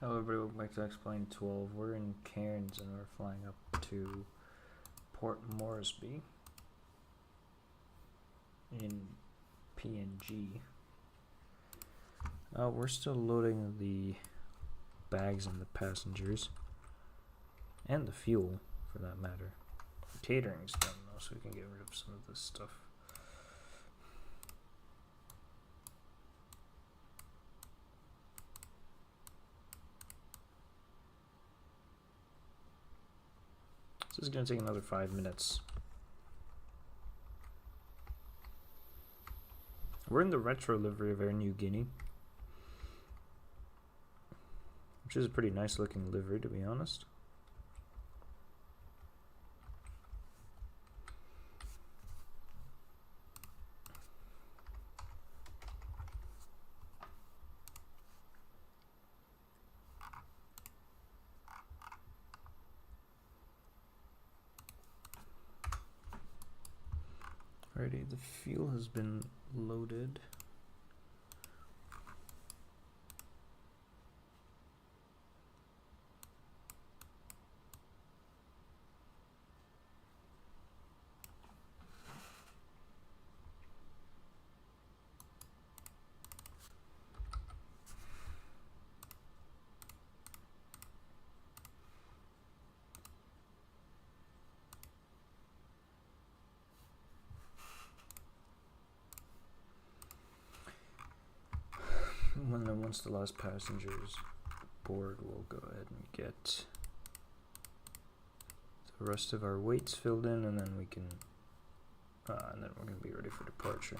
Hello everybody, welcome back to Explain 12. We're in Cairns and we're flying up to Port Moresby in PNG. We're still loading the bags and the passengers and the fuel for that matter. The catering's done though, so we can get rid of some of this stuff. This is going to take another 5 minutes. We're in the retro livery of Air Niugini, which is a pretty nice looking livery, to be honest. Alrighty, the fuel has been loaded. Once the last passenger is board, we'll go ahead and get the rest of our weights filled in, and then we can, and then we're going to be ready for departure.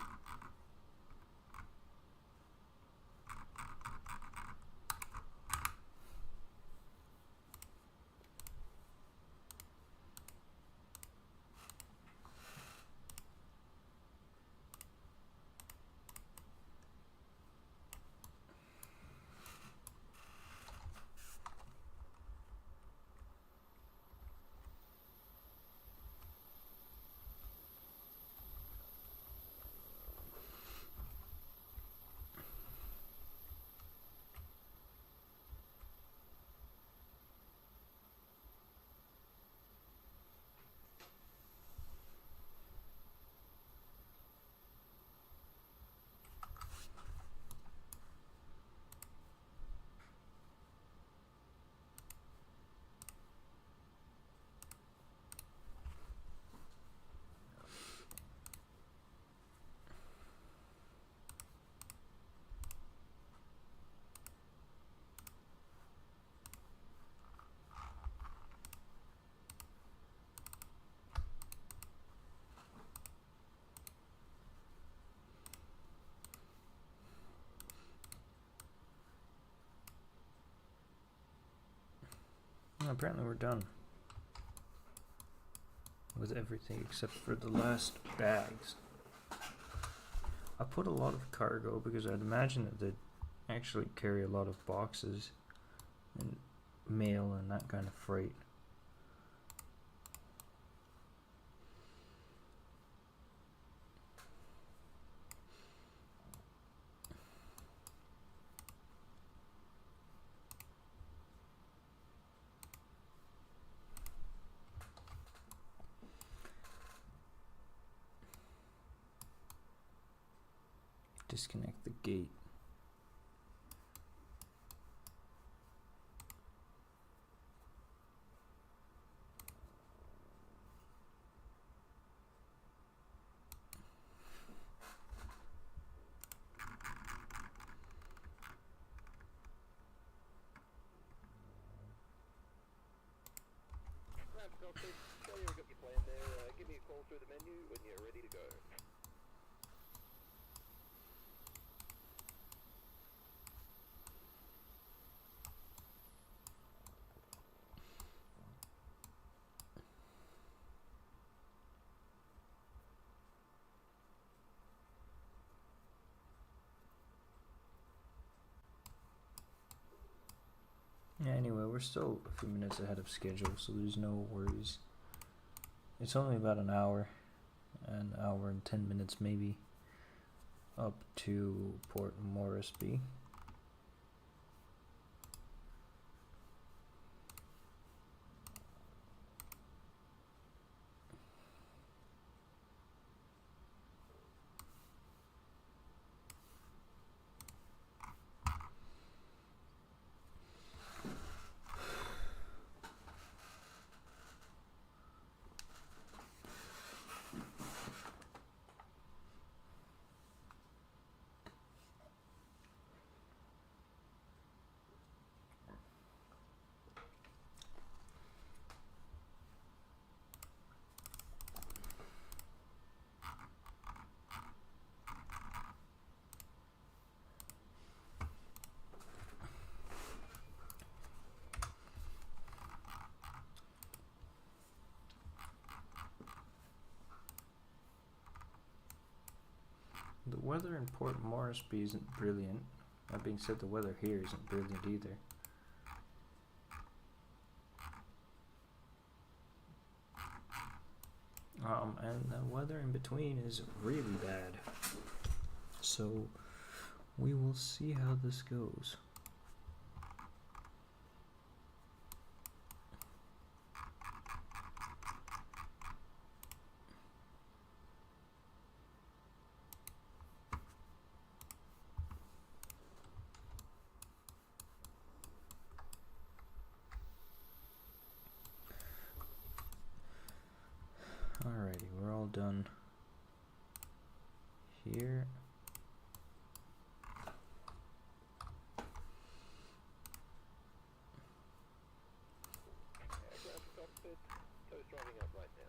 Apparently we're done with everything except for the last bags. I put a lot of cargo because I'd imagine that they'd actually carry a lot of boxes and mail and that kind of freight. Disconnect the gate. Sure you've got your plan there. Give me a call through the menu when you're ready to go. Yeah, anyway, we're still a few minutes ahead of schedule, so there's no worries. It's only about an hour and 10 minutes maybe, up to Port Moresby. weather in Port Moresby isn't brilliant. That being said, the weather here isn't brilliant either. And the weather in between is really bad. So we will see how this goes. Alrighty, we're all done here. Aircraft cockpit, toast driving up right now.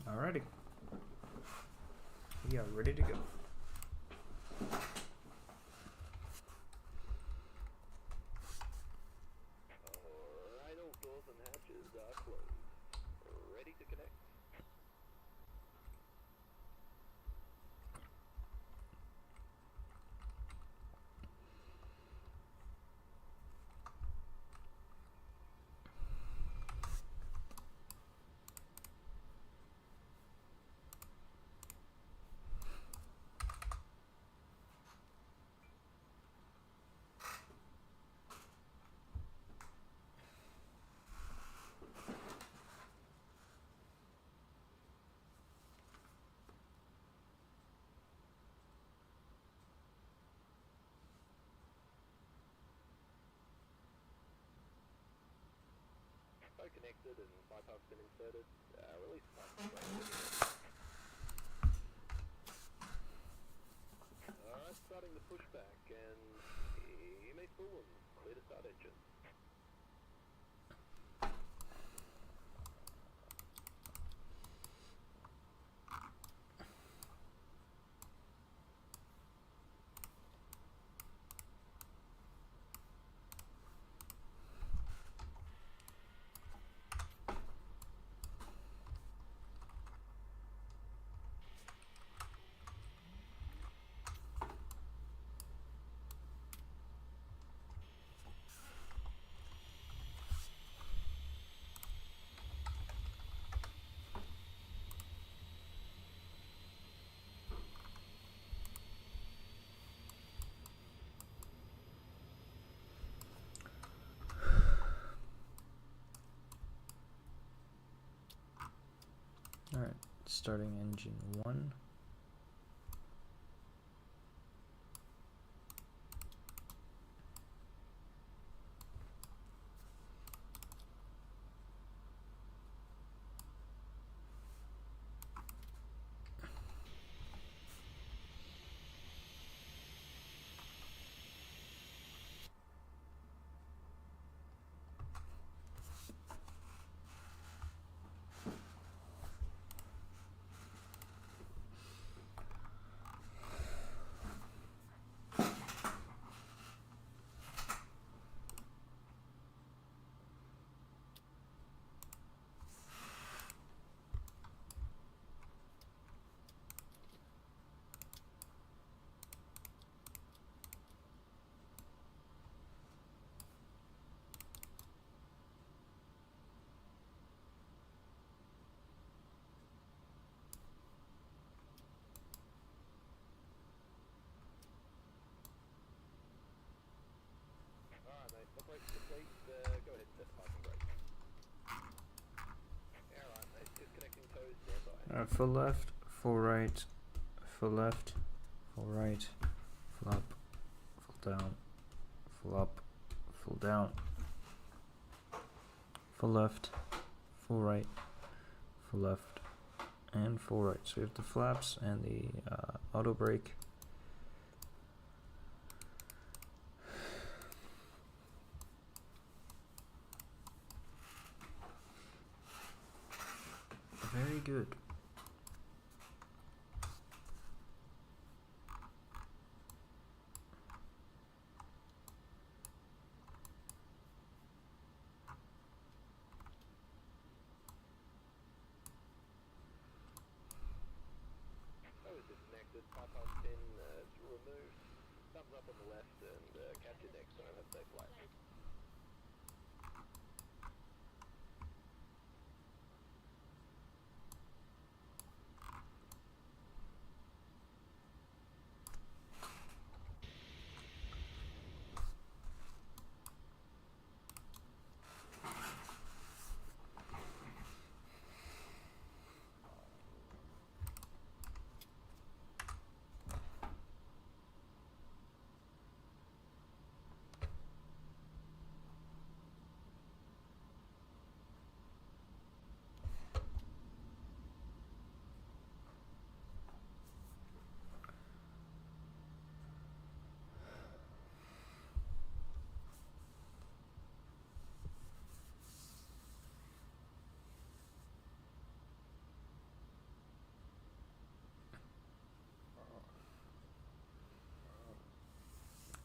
Alrighty. We are ready to go. Alright, all doors and hatches are closed. Ready to connect. Connected and bypass been inserted. Release bypass. Alright, starting the pushback and you may pull them. Clear to start engine. Alright, starting engine 1. Operation complete. Go ahead and set the parking brake. Alright, mate. Disconnecting toes nearby. Full left, full right, full left, full right, full up, full down, full up, full down. full left, full right, full left, and full right. So we have the flaps and the auto brake. Very good. That was disconnected. Bypass pin removed. Thumbs up on the left and catch you next time. Have a safe flight.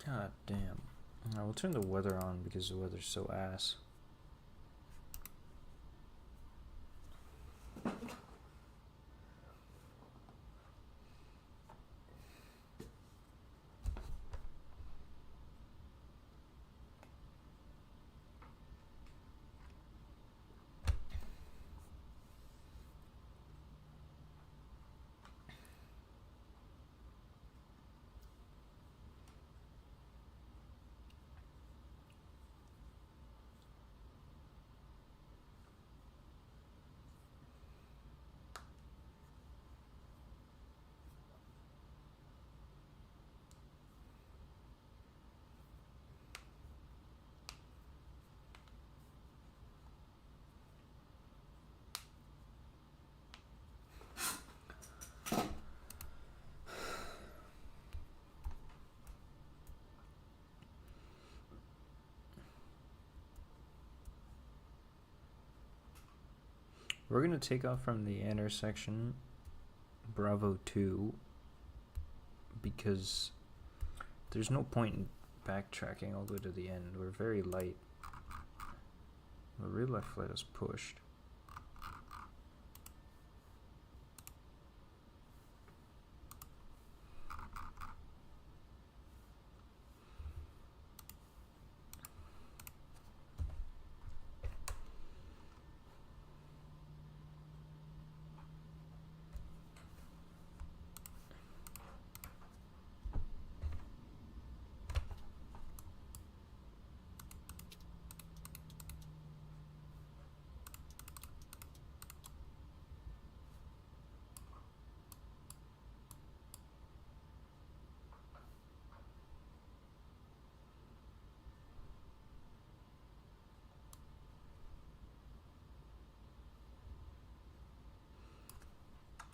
God damn. I will turn the weather on because the weather's so ass. We're going to take off from the intersection Bravo 2 because there's no point in backtracking all the way to the end. We're very light. The rear left light is pushed.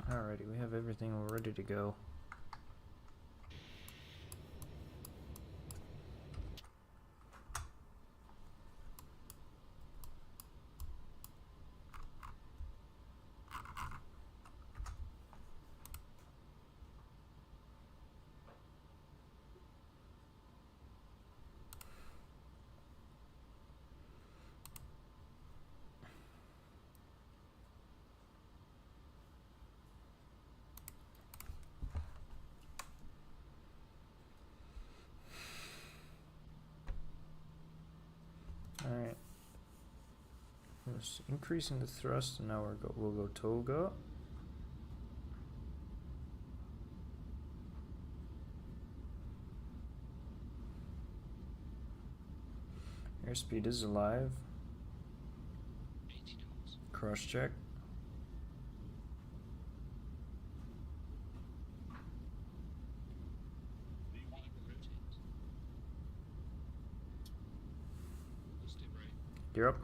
Alrighty, we have everything ready to go. Alright. Just increasing the thrust, and now we'll go toga. Airspeed is alive. Cross check. Gear up.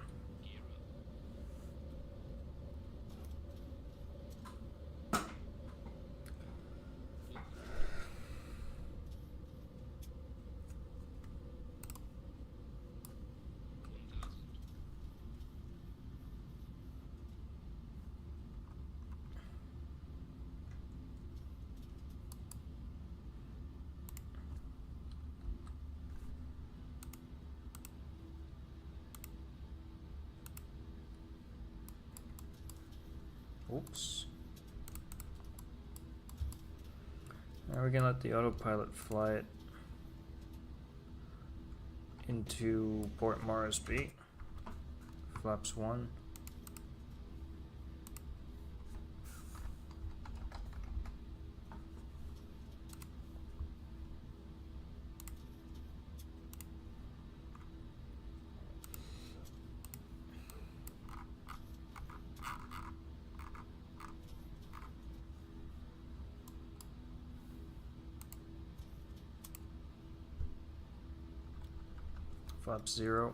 Oops. Now we're gonna let the autopilot fly it into Port Moresby. Flaps 1. Flap 0.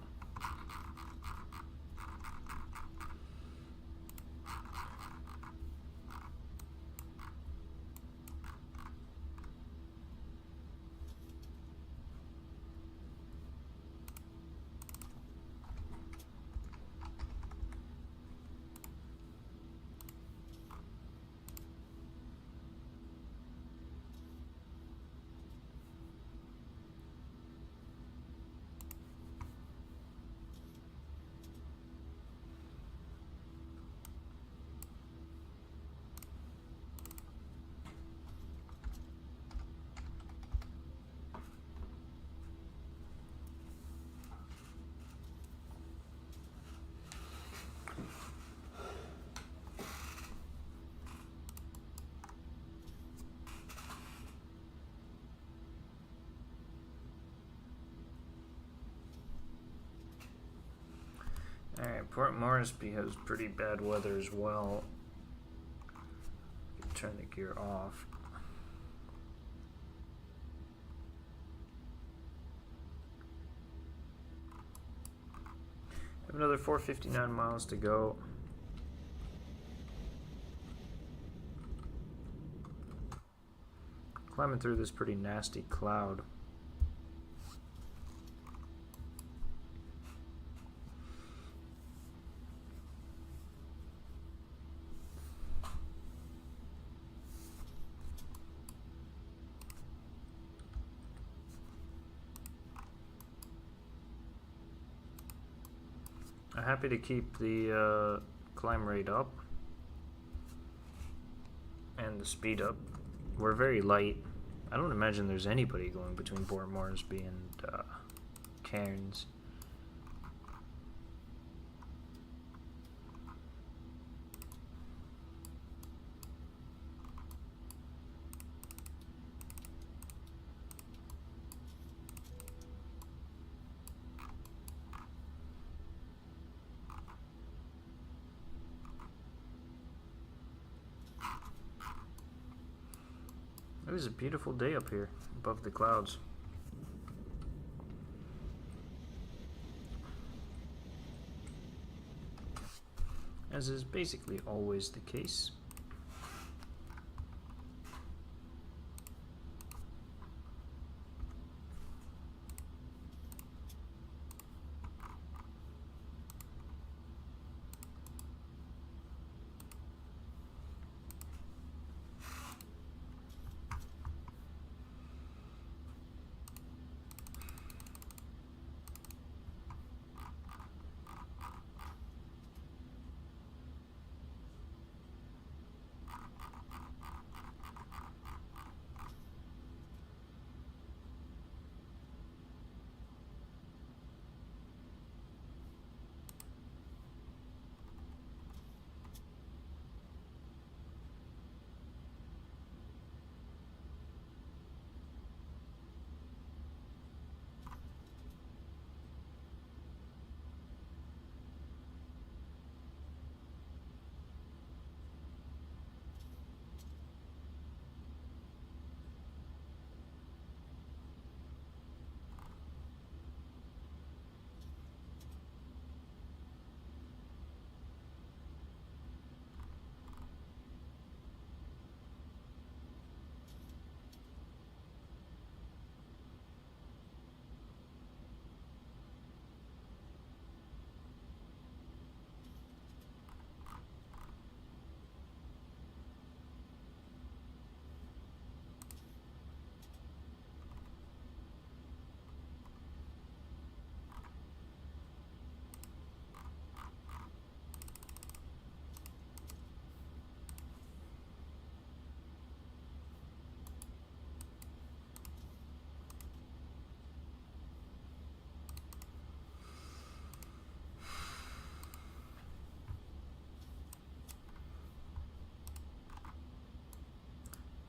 Alright, Port Moresby has pretty bad weather as well. Turn the gear off. Have another 459 miles to go. Climbing through this pretty nasty cloud. I'm happy to keep the climb rate up and the speed up. We're very light. I don't imagine there's anybody going between Port Moresby and Cairns. It was a beautiful day up here above the clouds. As is basically always the case.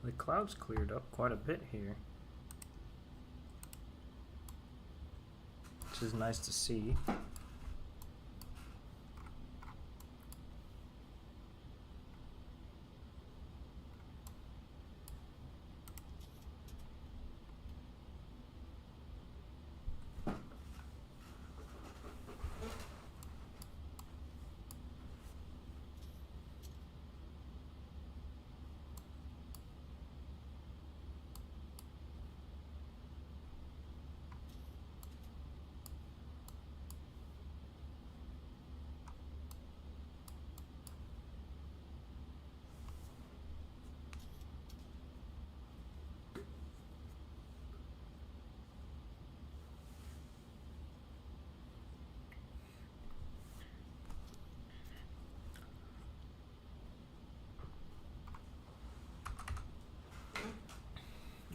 The clouds cleared up quite a bit here, which is nice to see.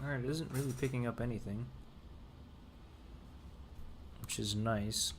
Alright, it isn't really picking up anything, which is nice.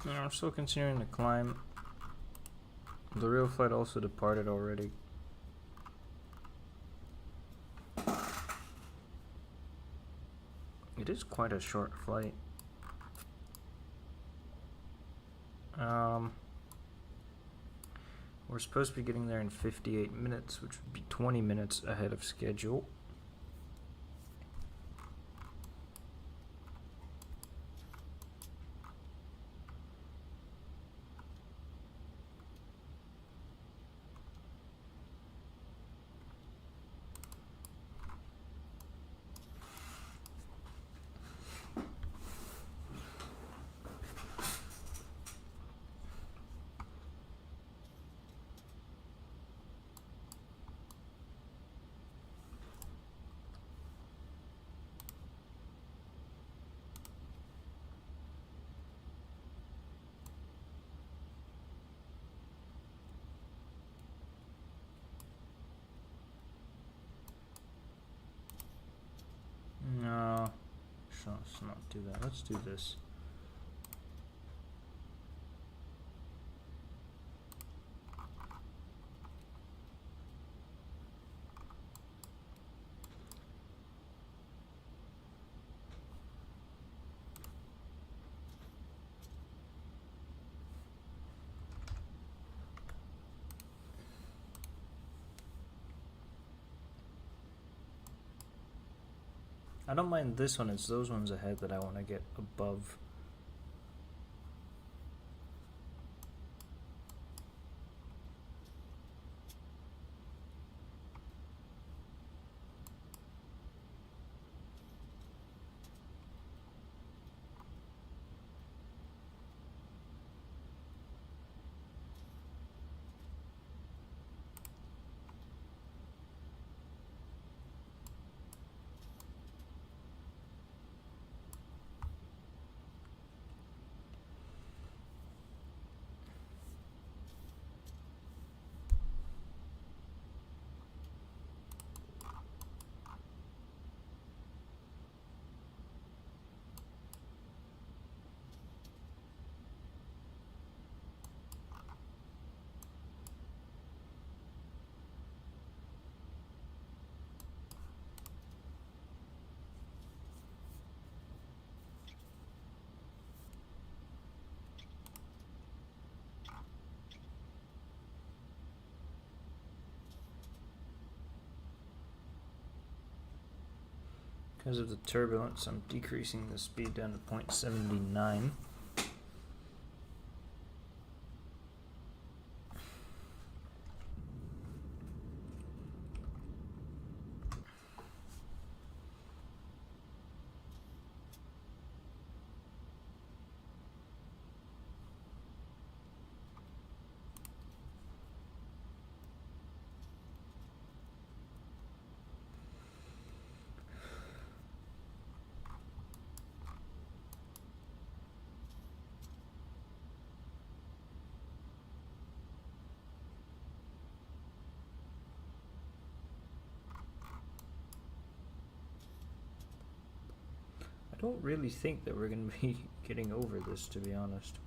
Yeah, I'm still considering the climb. The real flight also departed already. It is quite a short flight. We're supposed to be getting there in 58 minutes, which would be 20 minutes ahead of schedule. do that. Let's do this. I don't mind this one, it's those ones ahead that I want to get above. Because of the turbulence, I'm decreasing the speed down to 0.79. I don't really think that we're going to be getting over this, to be honest.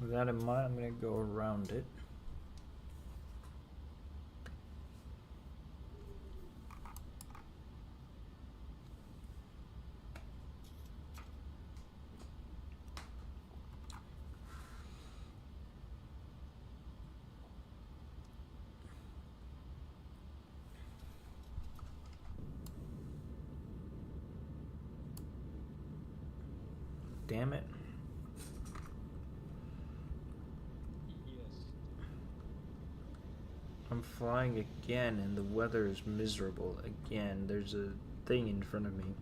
With that in mind, I'm going to go around it. Damn it. I'm flying again and the weather is miserable again. There's a thing in front of me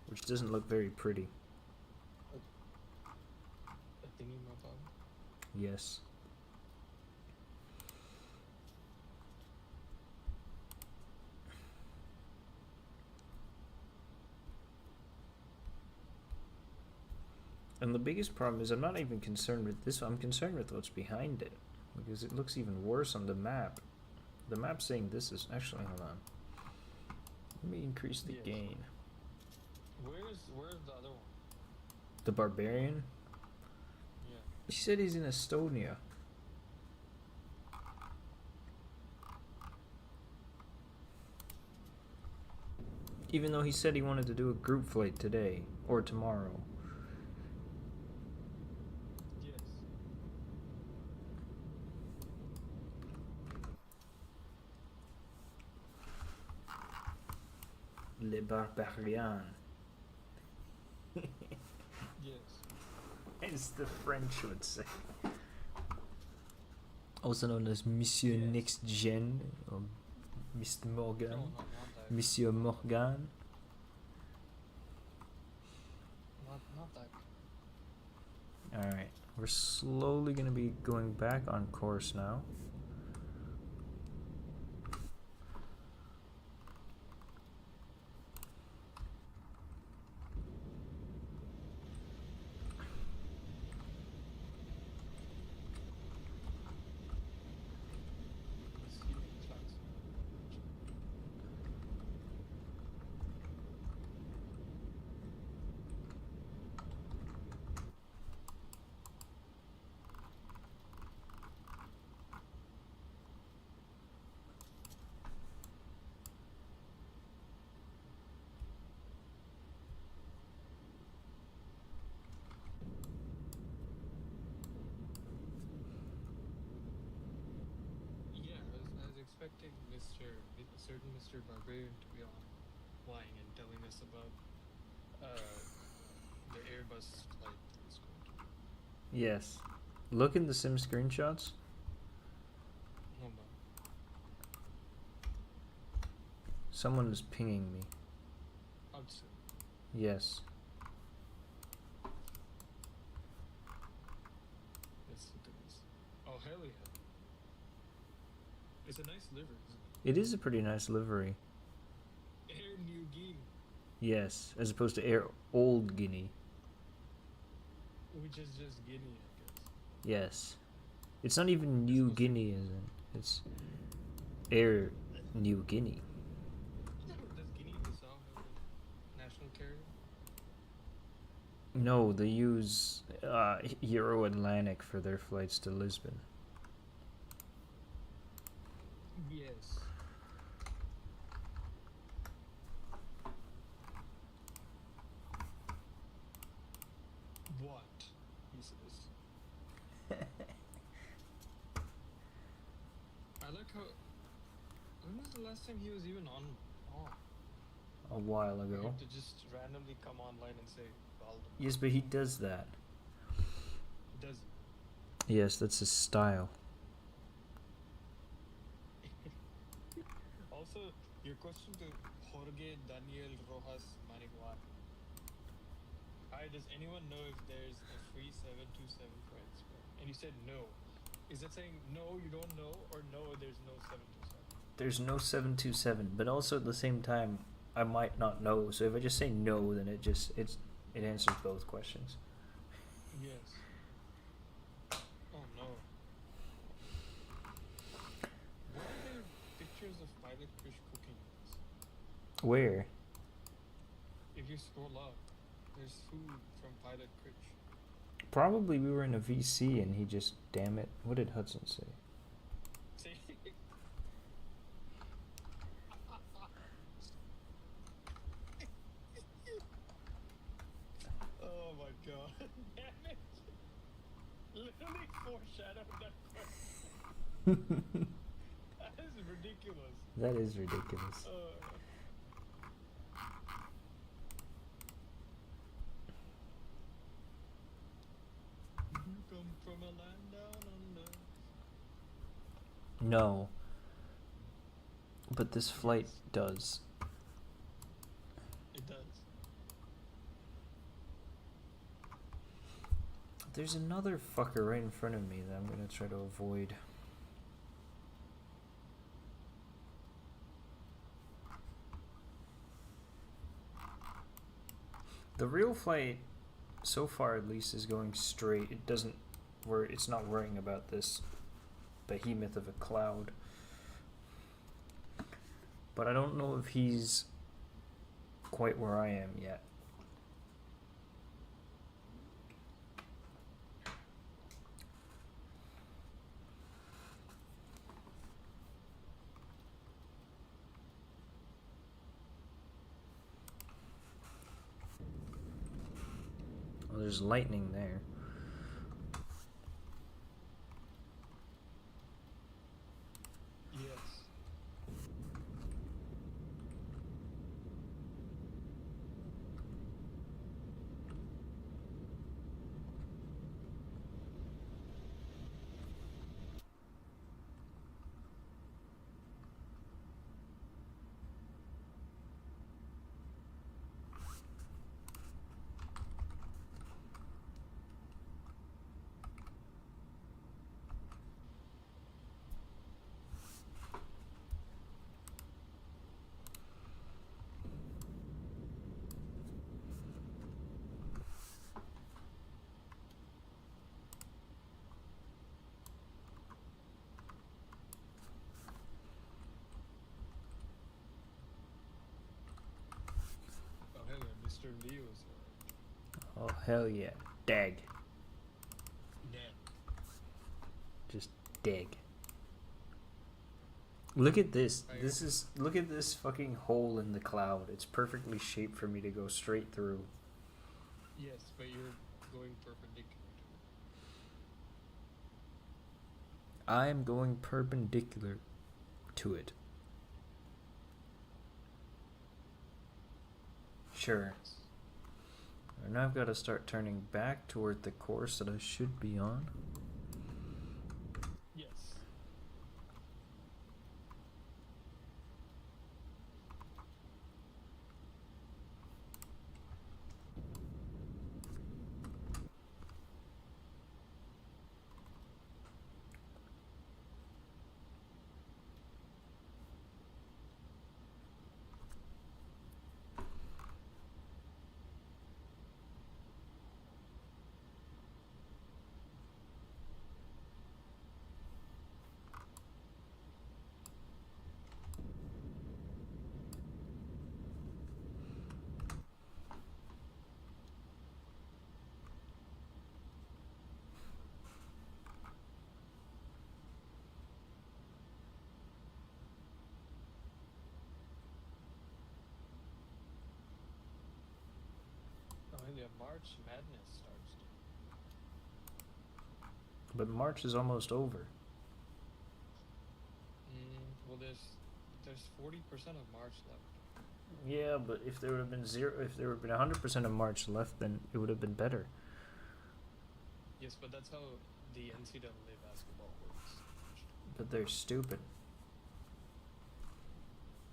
which doesn't look very pretty. A thingy mobile? Yes. And the biggest problem is I'm not even concerned with this. I'm concerned with what's behind it because it looks even worse on the map. The map's saying this is actually, hold on. Let me increase the gain. Where's the other one? The barbarian? Yeah. He said he's in Estonia. Even though he said he wanted to do a group flight today or tomorrow. Yes. Le Barbarian. Yes. As the French would say. Also known as Monsieur Yes. Next Gen, or Mr. Morgan, No, not that. Monsieur Morgan. Not that. Alright, we're slowly going to be going back on course now. Let's see the tracks. Yeah, I was expecting a certain Mr. Barbarian to be online and telling us about the Airbus flight that is going to. Yes. Look in the sim screenshots. Hold on. Someone is pinging me. Hudson. Yes. Let's look at this. Oh, hell yeah. It's a nice liver, isn't It is a pretty nice livery. it? Air Niugini, Yes, as opposed to Air Old Guinea. which is just Guinea, I guess. Yes. It's not even New Guinea, is it? It's Air New Guinea. Does Guinea-Bissau have a national carrier? No, they use Euro Atlantic for their flights to Lisbon. Yes. What? He says. I like how. When was the last time he was even on? A while For ago. him to just randomly come online and say Valdemar. Yes, but he does that. Does Yes, that's his style. also your question to Jorge Daniel Rojas Maniguan. Hi, does anyone know if there's a free 727 for Expo? And you said no. Is that saying no, you don't know, or no, there's no 727? There's no 727, but also at the same time, I might not know. So if I just say no, then it answers both questions. Yes. Oh no. Why are there pictures of Pilot Krish cooking this? Where? If you scroll up, there's food from Pilot Krish. Probably we were in a VC and he just, damn it. What did Hudson say? See? Oh my god. Damn it. Literally foreshadowed that question. That is ridiculous. That is ridiculous. You come from a land down under. No. But this flight does. It does. There's another fucker right in front of me that I'm gonna try to avoid. The real flight, so far at least, is going straight. It doesn't it's not worrying about this behemoth of a cloud. But I don't know if he's quite where I am yet. Well, there's lightning there. Yes. Mr. Leo's. Oh hell yeah, dag, Dead. just dag. Look at this. Right. Look at this fucking hole in the cloud. It's perfectly shaped for me to go straight through. Yes, but you're going perpendicular to I am going perpendicular to it. Sure. it. And now I've got to start turning back toward the course that I should be on. Yes. Oh, yeah, March Madness starts. But March is almost over. Well, there's 40% of March left. Yeah, but if there would have been if there would have been 100% of March left, then it would have been better. Yes, but that's how the NCAA basketball works. But they're stupid.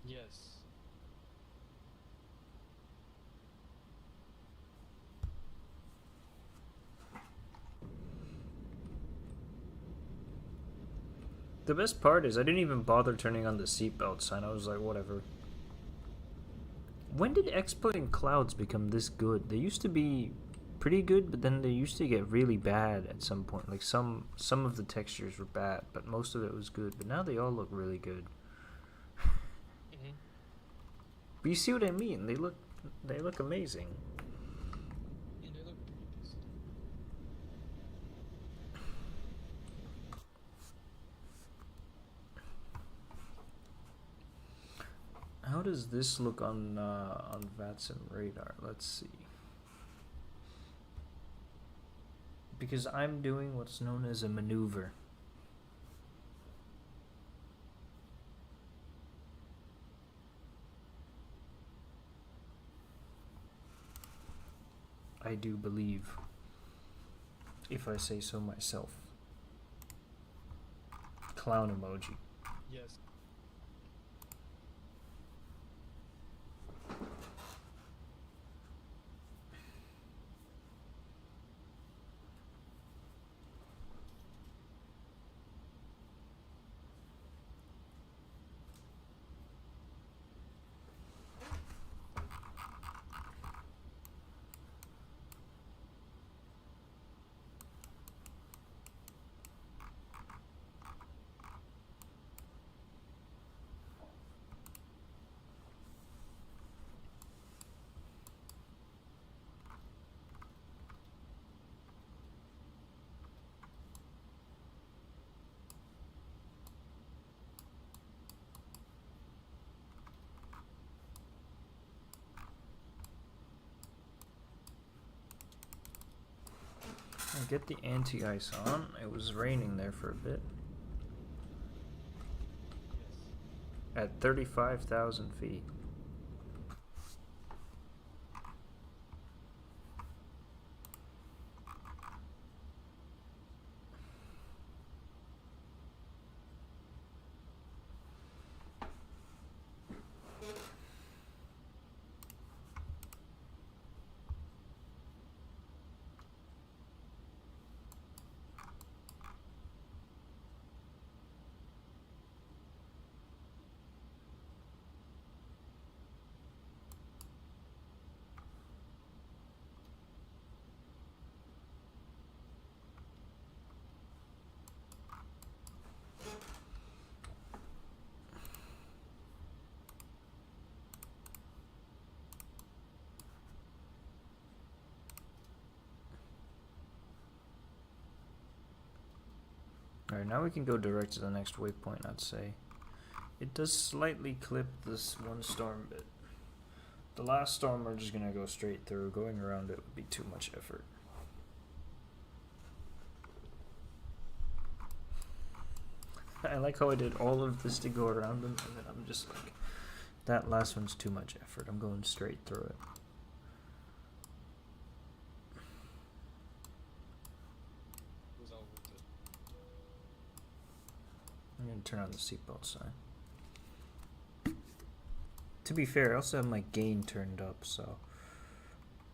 Yes. The best part is I didn't even bother turning on the seatbelt sign. I was like, whatever. When did X-Plane clouds become this good? They used to be pretty good, but then they used to get really bad at some point. Like some of the textures were bad, but most of it was good. But now they all look really good. Mm-hmm. But you see what I mean? They look amazing. Yeah, they look pretty decent. How does this look on VATSIM radar? Let's see. Because I'm doing what's known as a maneuver. I do believe, if I say so myself. Clown emoji. Yes. I'll get the anti-ice on. It was raining there for a bit. Yes. At 35,000 feet. Alright, now we can go direct to the next waypoint, I'd say. It does slightly clip this one storm bit. The last storm we're just gonna go straight through. Going around it would be too much effort. I like how I did all of this to go around them, and then I'm just like, that last one's too much effort. I'm going straight through it. Was all worth it. I'm gonna turn on the seatbelt sign. To be fair, I also have my gain turned up, so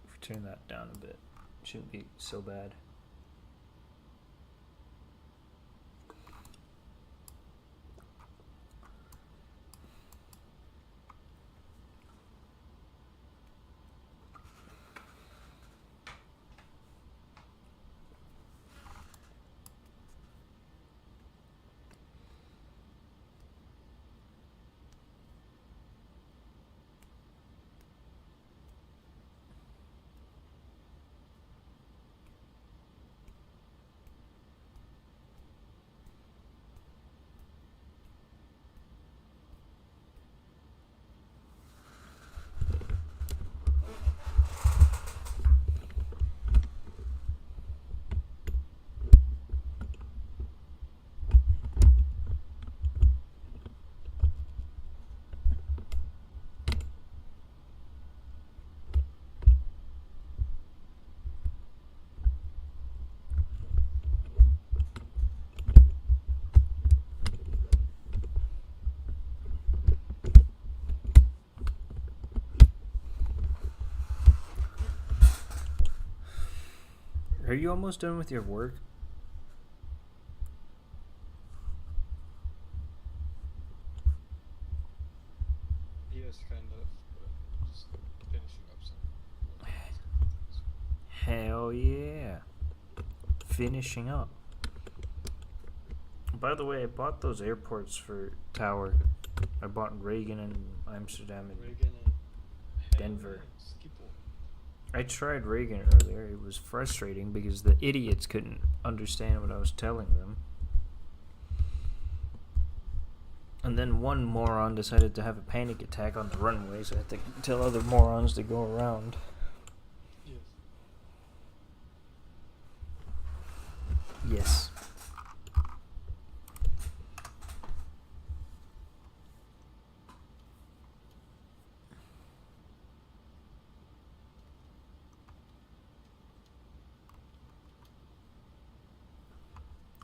if we turn that down a bit, it shouldn't be so bad. Are you almost done with your work? Yes, kind of. But just finishing up some. Hell yeah. Finishing up. By the way, I bought those airports for Tower. I bought Reagan and Amsterdam and Reagan and Denver. Schiphol. I tried Reagan earlier. It was frustrating because the idiots couldn't understand what I was telling them. And then one moron decided to have a panic attack on the runway, so I had to tell other morons to go around. Yes. Yes.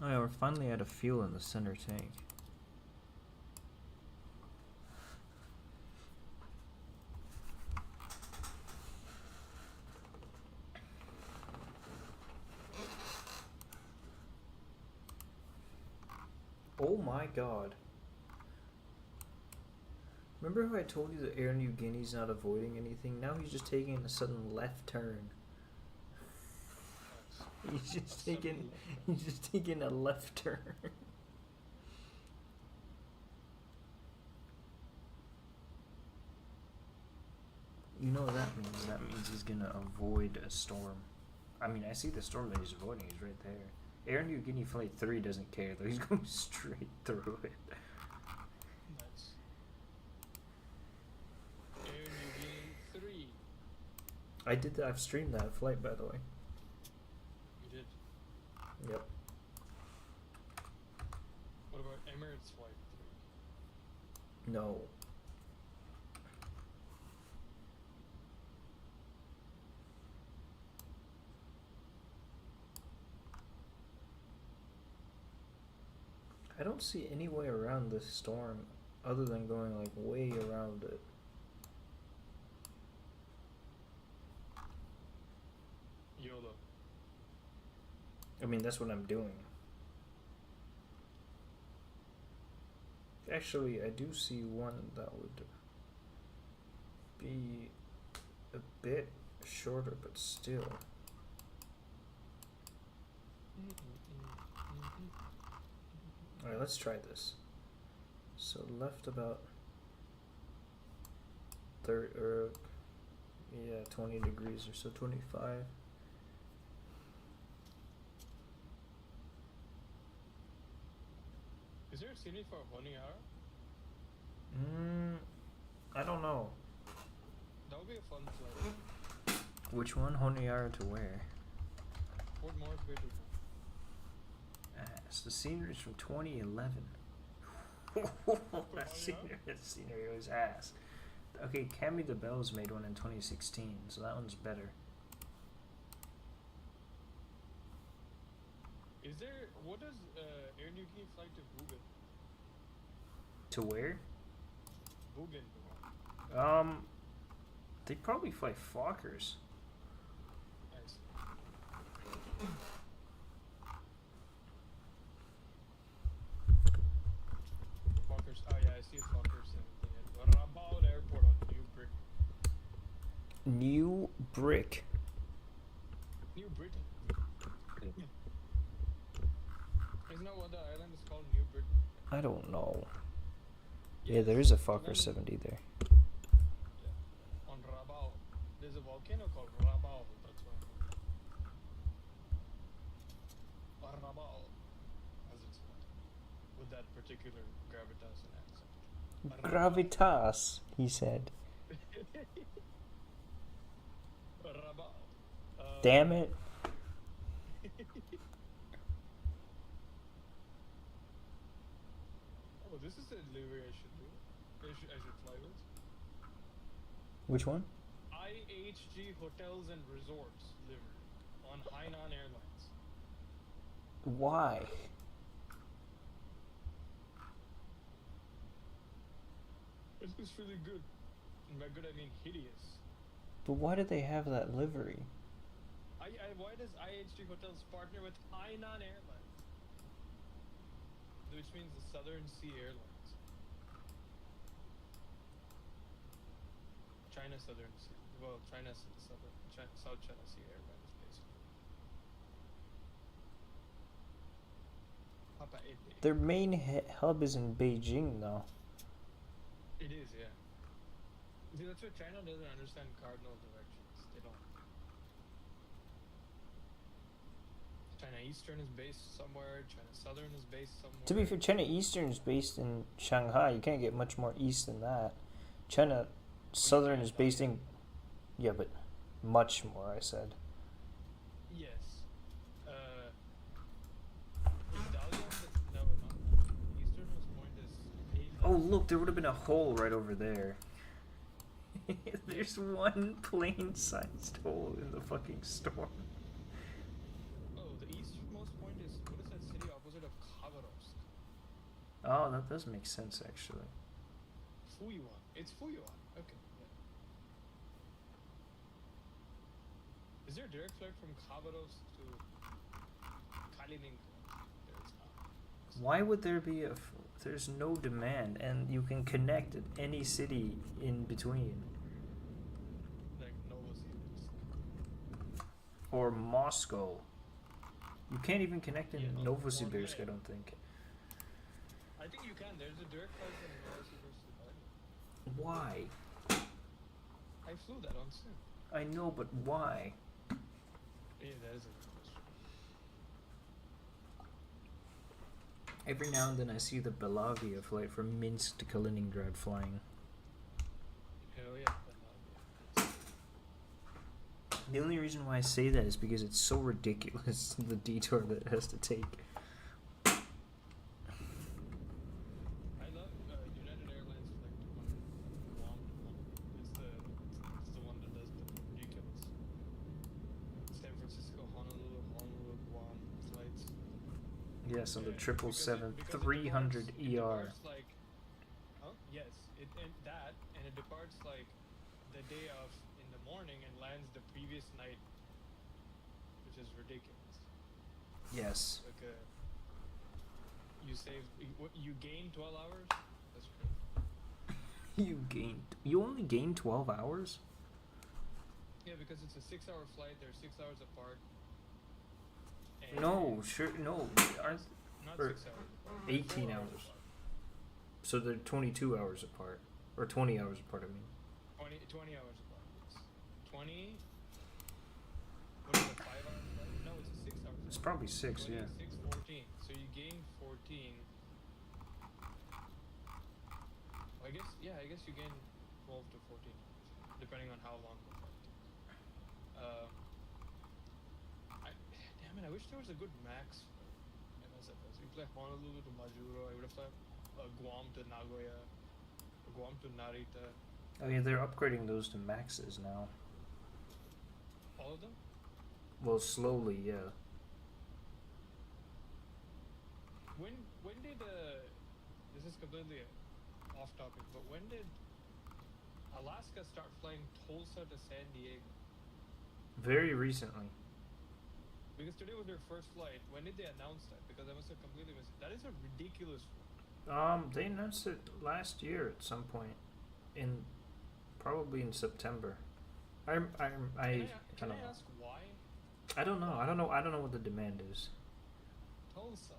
Oh yeah, we're finally out of fuel in the center tank. Oh my god. Remember how I told you that Air Niugini's not avoiding anything? Now he's just taking a sudden left turn. He's just taking a left turn. You know what that means? That means he's gonna avoid a storm. I mean, I see the storm that he's avoiding. He's right there. Air Niugini Flight 3 doesn't care though. He's going straight through it. Nice. Air Niugini 3. I did that. I've streamed that flight, by the way. You did. Yep. What about Emirates Flight 3? No. I don't see any way around this storm other than going like way around it. YOLO. I mean, that's what I'm doing. Actually, I do see one that would be a bit shorter, but still. Alright, let's try this. So left about 20 degrees or so, 25. Is there a city for Honiara? I don't know. That would be a fun flight. Which one? Honiara to where? Port Moresby to It's the scenery's from 2011. that scenery was ass. Okay, Cammy the Bells made one in 2016, so that one's better. Is there... What does Air Niugini fly to Bugan? To where? Bugan. They probably fly Fokkers. I see. Fokkers. Oh yeah, I see a Fokkers thing at Rabaul Airport on New Brick. New Brick. New Britain. Isn't that what the island is called? New Britain? I don't know. Yeah, there is a Fokker 70 there. Yeah. On Rabaul. There's a volcano called Rabaul. That's why. Or Rabaul. As it's called. With that particular gravitas and accent. Gravitas, he said. Rabaul. Damn it. Oh, this is the delivery I should do. I should fly with. Which one? IHG Hotels and Resorts delivery on Hainan Airlines. Why? It looks really good. And by good I mean hideous. But why do they have that livery? Why does IHG Hotels partner with Hainan Airlines? Which means the Southern Sea Airlines. China Southern Sea. Well, China's South China Sea Airlines, basically. Papa Ede. Their main hub is in Beijing, though. It is, yeah. See, that's what China doesn't understand cardinal directions. They don't. China Eastern is based somewhere, China Southern is based somewhere. To be fair, China Eastern is based in Shanghai. You can't get much more east than that. China Southern is based in... Yeah, but much more, I said. Yes. Is Dalian no, not easternmost point is 8. Oh, look, there would have been a hole right over there. There's one plane-sized hole in the fucking storm. Oh, the easternmost point is, what is that city opposite of Khabarovsk? Oh, that does make sense, actually. Fuyuan. It's Fuyuan. Okay. Yeah. Is there a direct flight from Khabarovsk to Kaliningrad? There is not. Why would there be a... There's no demand, and you can connect at any city in between. Like Novosibirsk. Or Moscow. You can't even connect in Yeah, Novosibirsk, I don't think. I think you can. There's a direct flight from Novosibirsk to Kaliningrad. Why? I flew that on Sim. I know, but why? Yeah, that is a good question. Every now and then I see the Belavia flight from Minsk to Kaliningrad flying. Hell yeah. The only reason why I say that is because it's so ridiculous, the detour that it has to take. I love United Airlines flight to Guam. It's the one that does the ridiculous San Francisco, Honolulu, Guam flights. Yes, on the Yeah, 777 because it 300 departs, ER. It departs like, yes, and it departs like the day of in the morning and lands the previous night, which is ridiculous. Yes. Like you gain 12 hours. That's crazy. You only gain 12 hours? Yeah, because it's a 6-hour flight. They're 6 hours apart. No, sure, no. Aren't Not or 6 hours. 18 4 hours. apart. So they're 22 hours apart. Or 20 hours apart, I mean. 20 hours apart. Yes. 20. What is it, 5 hours flight? No, it's a 6 hour flight. It's probably 6, 20, yeah. 6, 14. So you gain 14. I guess you gain 12 to 14 hours, depending on how long the flight. Damn it! I wish there was a good max for MSFS. You fly Honolulu to Majuro. I would have flown Guam to Nagoya, Guam to Narita. Oh yeah, they're upgrading those to maxes now. All of them? Well, slowly, yeah. When did this is completely off topic, but when did Alaska start flying Tulsa to San Diego? Very recently. Because today was their first flight. When did they announce that? Because I must have completely missed it. That is a ridiculous flight. They announced it last year at some point, probably in September. I Can don't I know. ask why? I don't know what the demand is. Tulsa.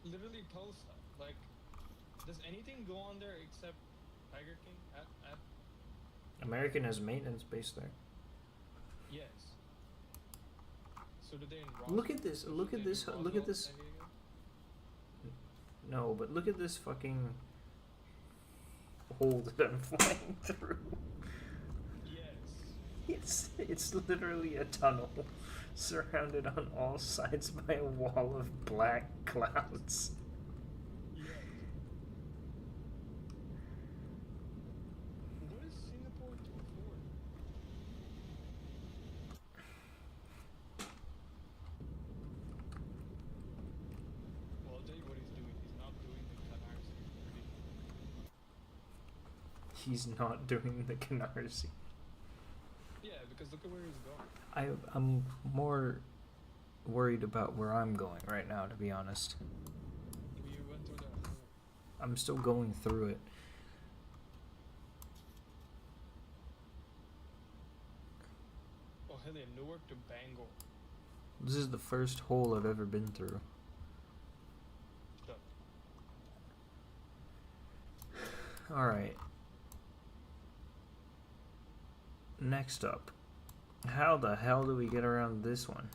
Literally Tulsa. Like, does anything go on there except Tiger King? At American has maintenance base there. yes. So do they in Roswell? Look at this. Look at this. Look at this. San Diego? No, but look at this fucking hole that I'm flying through. Yes. It's literally a tunnel surrounded on all sides by a wall of black clouds. Yes. What is Singapore to afford? Well, I'll tell you what he's doing. He's not doing the Canarsie. He's not doing the Canarsie. Yeah, because look at where he's going. I'm more worried about where I'm going right now, to be honest. You went through that. I'm still going through it. Oh, hell yeah, Newark to Bangor. This is the first hole I've ever been through. Shut up. Alright. Next up. How the hell do we get around this one?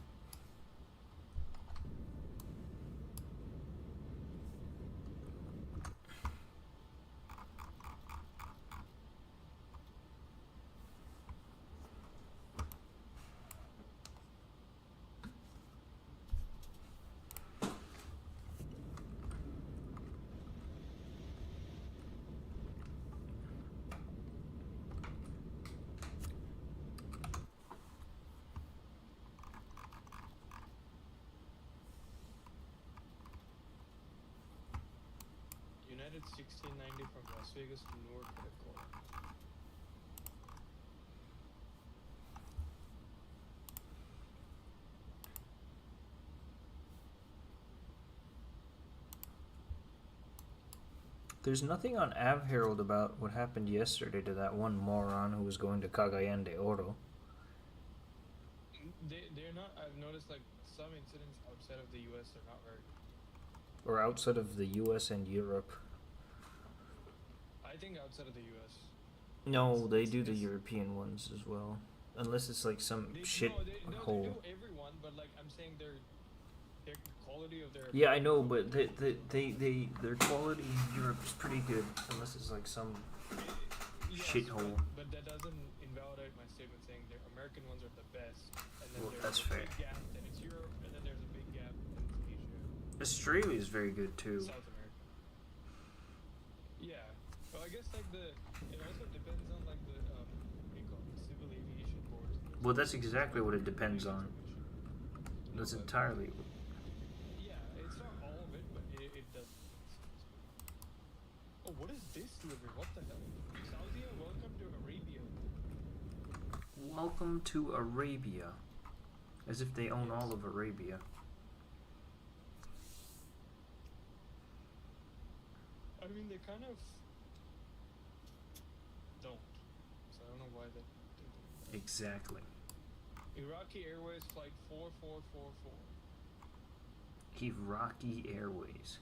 United 1690 from Las Vegas to Newark for the corner. There's nothing on Av Herald about what happened yesterday to that one moron who was going to Cagayan de Oro. They're not. I've noticed like some incidents outside of the U.S. are not very. Or outside of the US and Europe. I think outside of the U.S. No, they do the European ones as well. Unless it's like some shit They hole. do everyone, but like I'm saying, their quality of their. Yeah, I know, but their quality in Europe is pretty good, unless it's like some Yes, shithole. But that doesn't invalidate my statement saying their American ones are the best, and then Well, there's that's a fair. big gap, then it's Europe, and then there's a big gap, and it's Asia. Australia is very good too. South America. Yeah. Well, I guess like it also depends on like the what do you call it, civil aviation boards. Well, that's exactly what it depends on. That's entirely. Yeah, it's not all of it, but it does. Oh, what is this delivery? What the hell? Saudia, welcome to Arabia. Welcome to Arabia. As if they own all of Arabia. I mean, they kind of don't. So I don't know why they do. Exactly. Iraqi Airways flight 4444. Iraqi Airways.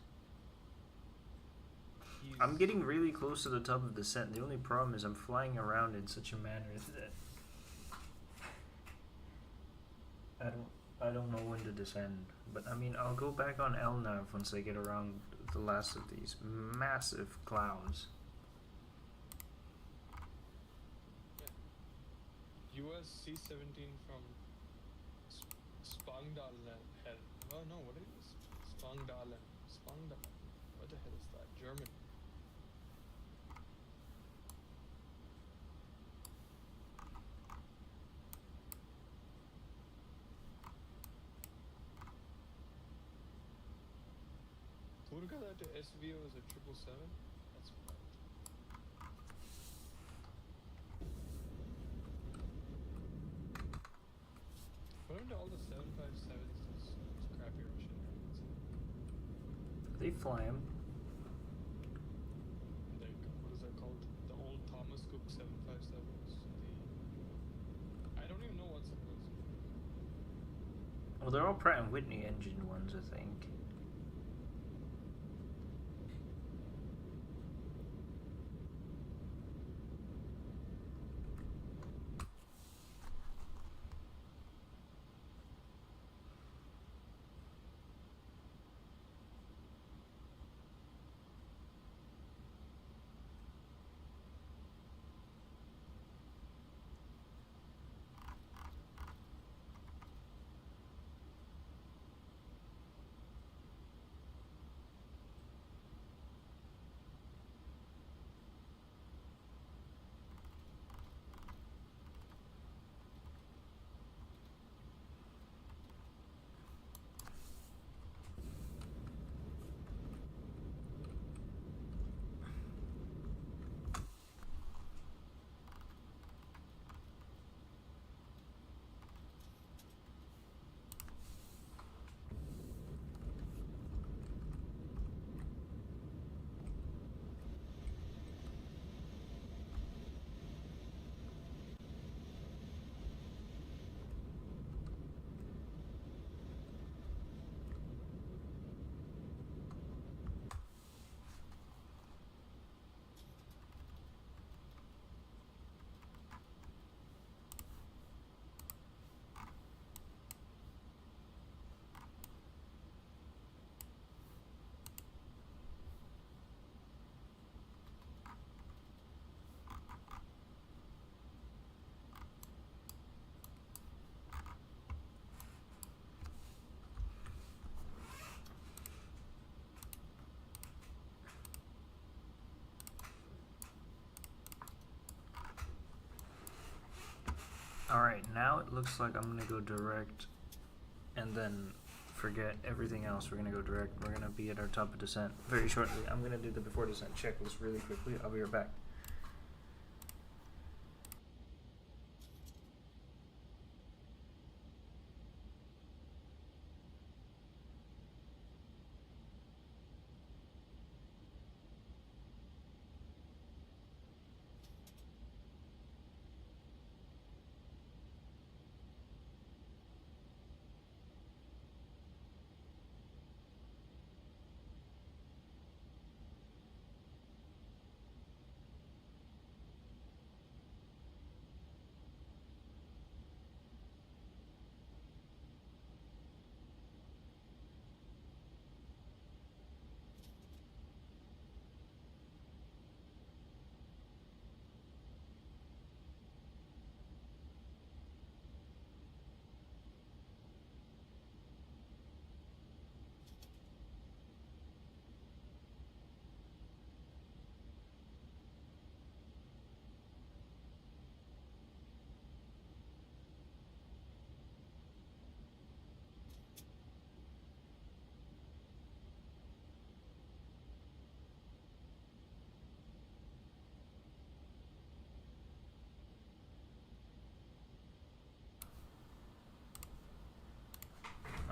He's- I'm getting really close to the top of the descent. The only problem is I'm flying around in such a manner that I don't know when to descend, but I mean, I'll go back on LNAV once I get around the last of these massive clouds. US C-17 from Spangdalen. Oh no, what is this? Spangdalen. Spangdalen. What the hell is that? German. Turgala to SVO is a 777? That's wild. What happened to all the 757s? Those crappy Russian airlines? They fly them. Like, what is that called? The old Thomas Cook 757s. I don't even know what's it was. Well, they're all Pratt and Whitney engine ones, I think. Alright, now it looks like I'm gonna go direct and then forget everything else. We're gonna go direct. We're gonna be at our top of descent very shortly. I'm gonna do the before descent checklist really quickly. I'll be right back.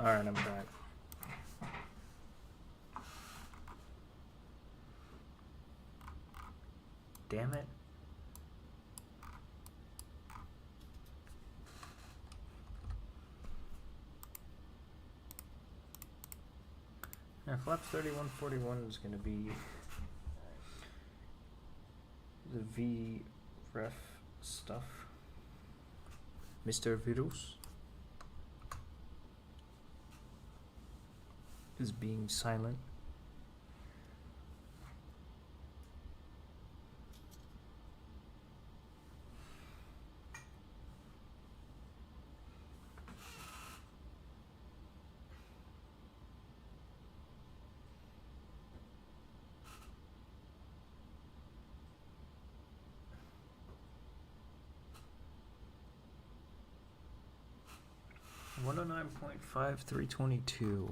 Alright, I'm back. Damn it. Now, flaps 3141 is going to be the V-Ref stuff. Mr. Virus. is being silent. $109.5, 322.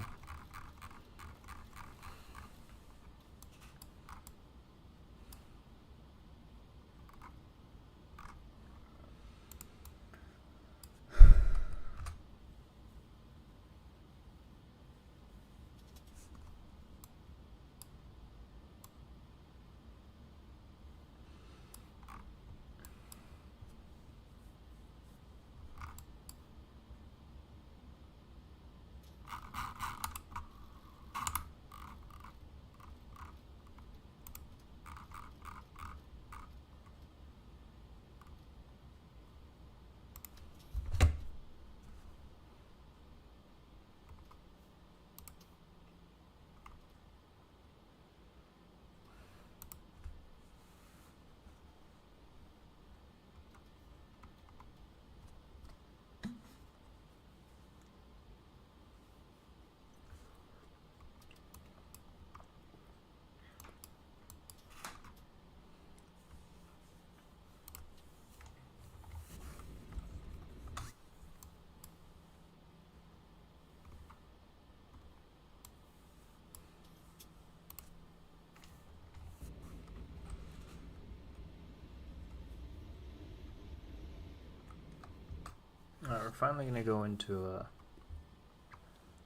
We're finally gonna go into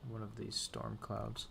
one of these storm clouds.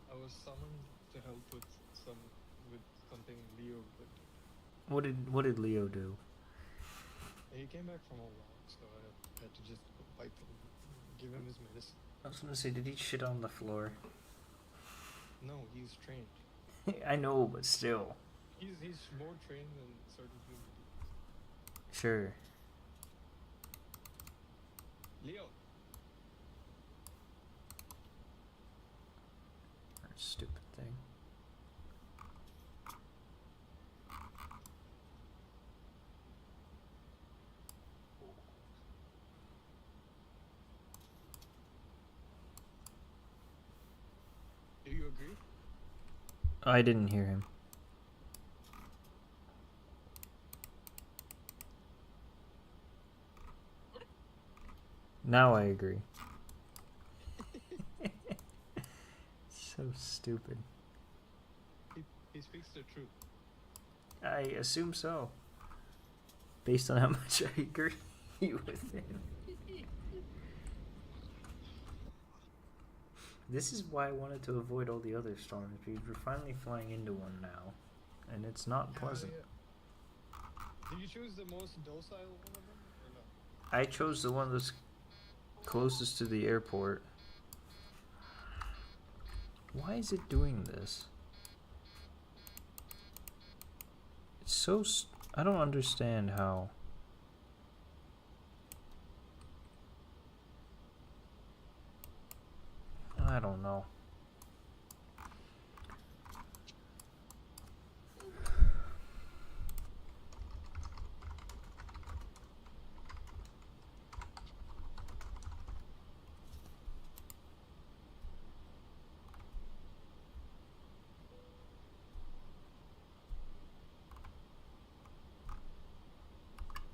I was summoned to help with something Leo did. What did Leo do? He came back from a walk, so I had to just wipe him, give him his medicine. I was gonna say, did he shit on the floor? No, he's trained. I know, but still. He's more trained than certain human beings. Sure. Leo. Stupid thing. Do you agree? I didn't hear him. Now I agree. So stupid. He speaks the truth. I assume so. Based on how much I agree with him. This is why I wanted to avoid all the other storms, because we're finally flying into one now. And it's not pleasant. Yeah. Did you choose the most docile one of them, or no? I chose the one that's closest to the airport. Why is it doing this? It's so... I don't understand how... I don't know.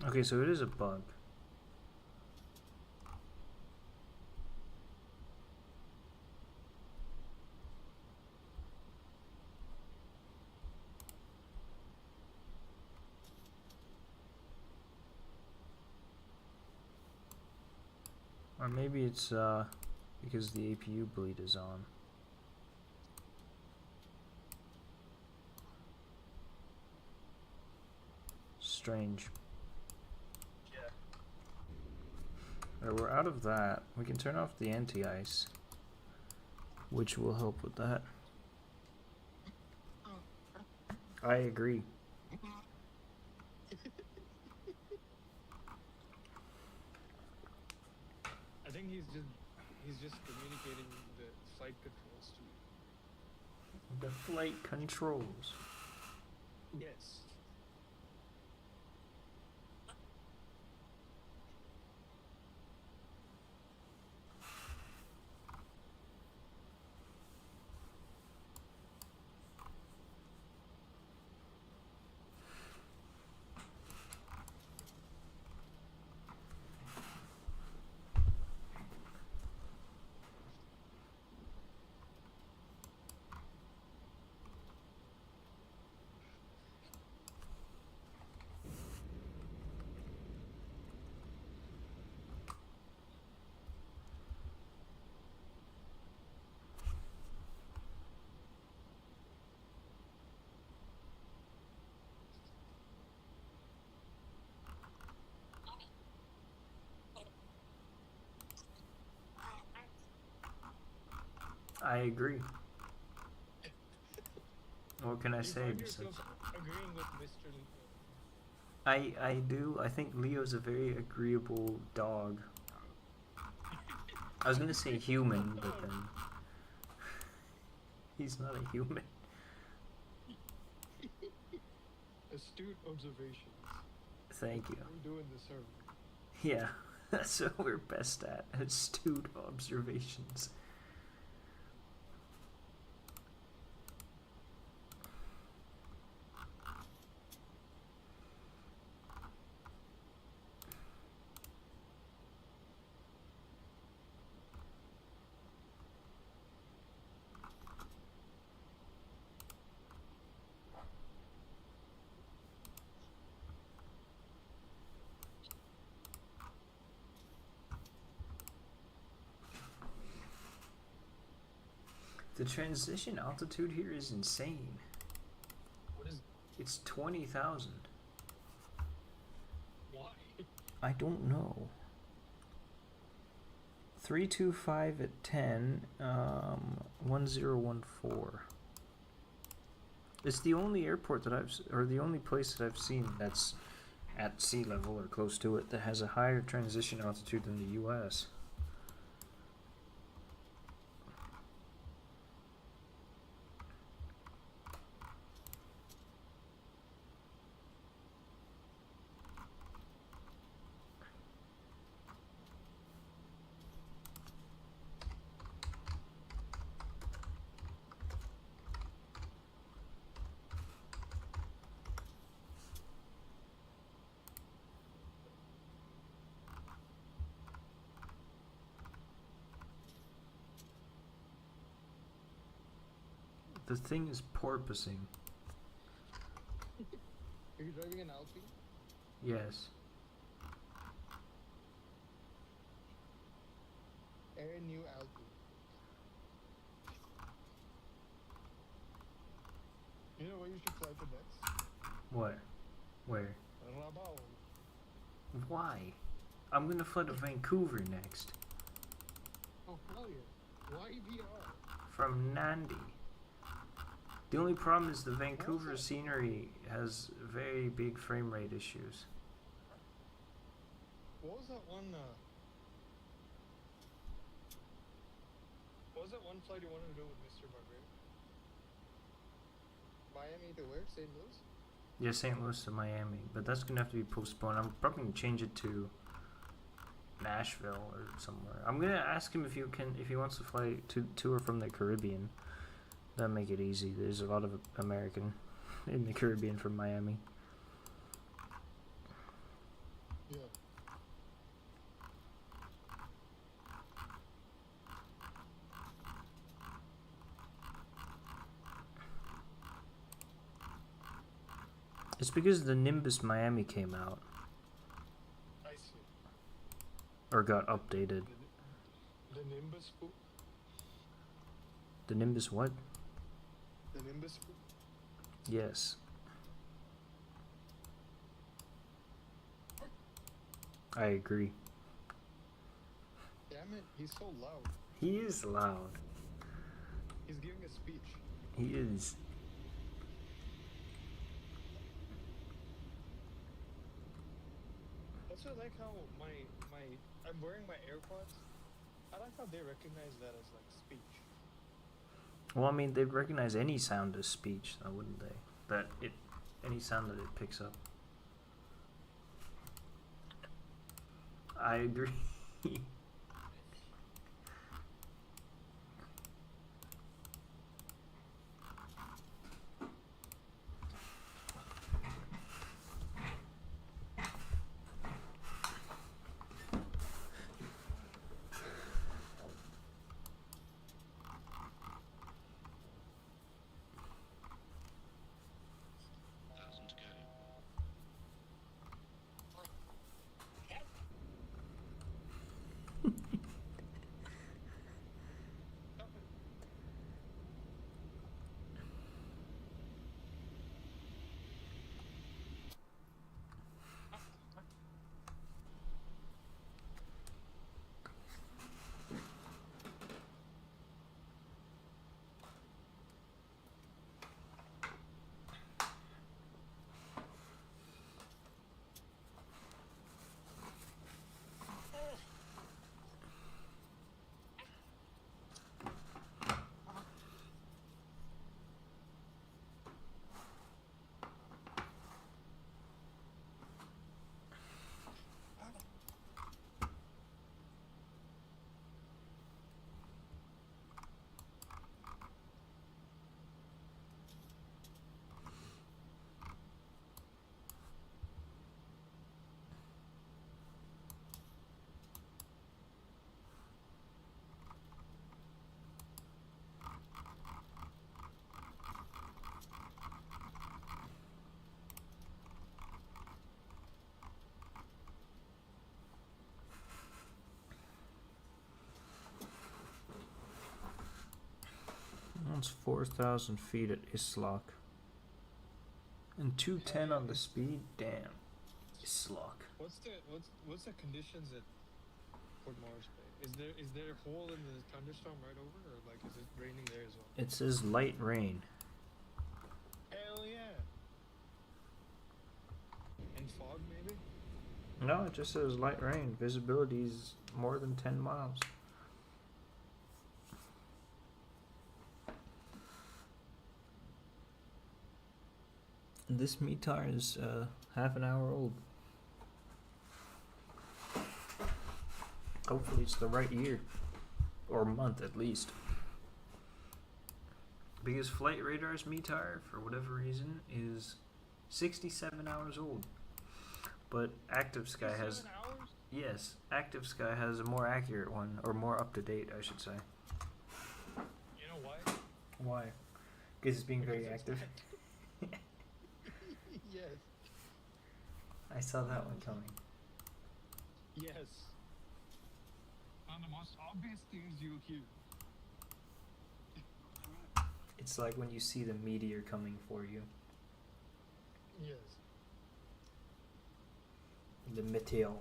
Okay, so it is a bug. Or maybe it's because the APU bleed is on. Strange. Yeah. Alright, we're out of that. We can turn off the anti-ice, which will help with that. I agree. I think he's just communicating the flight controls to you. The flight controls. Yes. I agree. What can I You say? find besides- yourself agreeing with Mr. Leo. I do. I think Leo's a very agreeable dog. I was gonna say human, but then he's not a human. Astute observations. Thank you. I'm doing the server. Yeah, that's what we're best at. Astute observations. The transition altitude here is insane. What is? It's 20,000. Why? I don't know. 325 at 10, 1014. It's the only airport that or the only place that I've seen that's at sea level or close to it that has a higher transition altitude than the US. The thing is porpoising. Are you driving an Alpine? Yes. Air new Alpine. You know where you should fly to next? What? Where? Rabaul. Why? I'm gonna fly to Vancouver next. Oh hell yeah! Why VR? From Nandi. The only problem is the Vancouver scenery has very big frame rate issues. What was that one? What was that one flight you wanted to do with Mr. Barbarian? Miami to where? St. Louis? Yeah, St. Louis to Miami, but that's gonna have to be postponed. I'm probably gonna change it to Nashville or somewhere. I'm gonna ask him if he wants to fly to or from the Caribbean. That'd make it easy. There's a lot of American in the Caribbean from Miami. It's because the Nimbus Miami came out I see. or got updated. The Nimbus spook? The Nimbus what? The Nimbus spook? Yes. I agree. Damn it, he's so loud. He is loud. He's giving a speech. He is. Also, I like how I'm wearing my AirPods. I like how they recognize that as like speech. Well, I mean, they'd recognize any sound as speech, though, wouldn't they? Any sound that it picks up. I agree. That's 4,000 feet at Islock. And 210 on the speed? Damn. Islock. What's the conditions at Port Moresby? Is there a hole in the thunderstorm right over, or like is it raining there as well? It says light rain. Hell yeah. And fog maybe? No, it just says light rain. Visibility is more than 10 miles. This METAR is half an hour old. Hopefully it's the right year. Or month at least. Because Flight Radar's METAR, for whatever reason, is 67 hours old. But Active Sky has... 7 hours? Yes, Active Sky has a more accurate one, or more up-to-date, I should say. You know why? Why? Because it's being very Because it's active. Yes. I saw that one coming. Yes. One of the most obvious things you hear. It's like when you see the meteor coming for you. Yes. The meteor.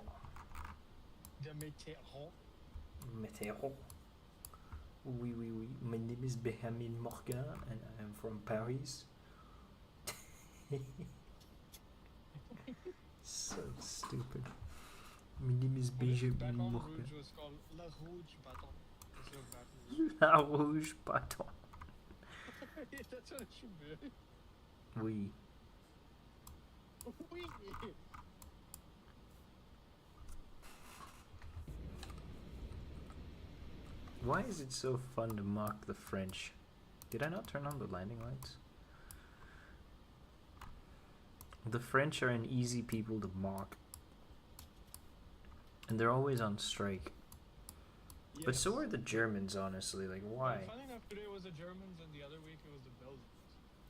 The meteor. Meteor. Oui, oui, oui. My name is Benjamin Morgan and I am from Paris. So stupid. My name is Benjamin Baton Morgan. Rouge was called La Rouge Baton instead of Baton Rouge. La Rouge Baton. That's what it should be. Oui. Oui. Why is it so fun to mock the French? Did I not turn on the landing lights? The French are an easy people to mock. And they're always on strike. Yes. But so are the Germans, honestly. Like, why? Well, funny enough, today was the Germans, and the other week it was the Belgians.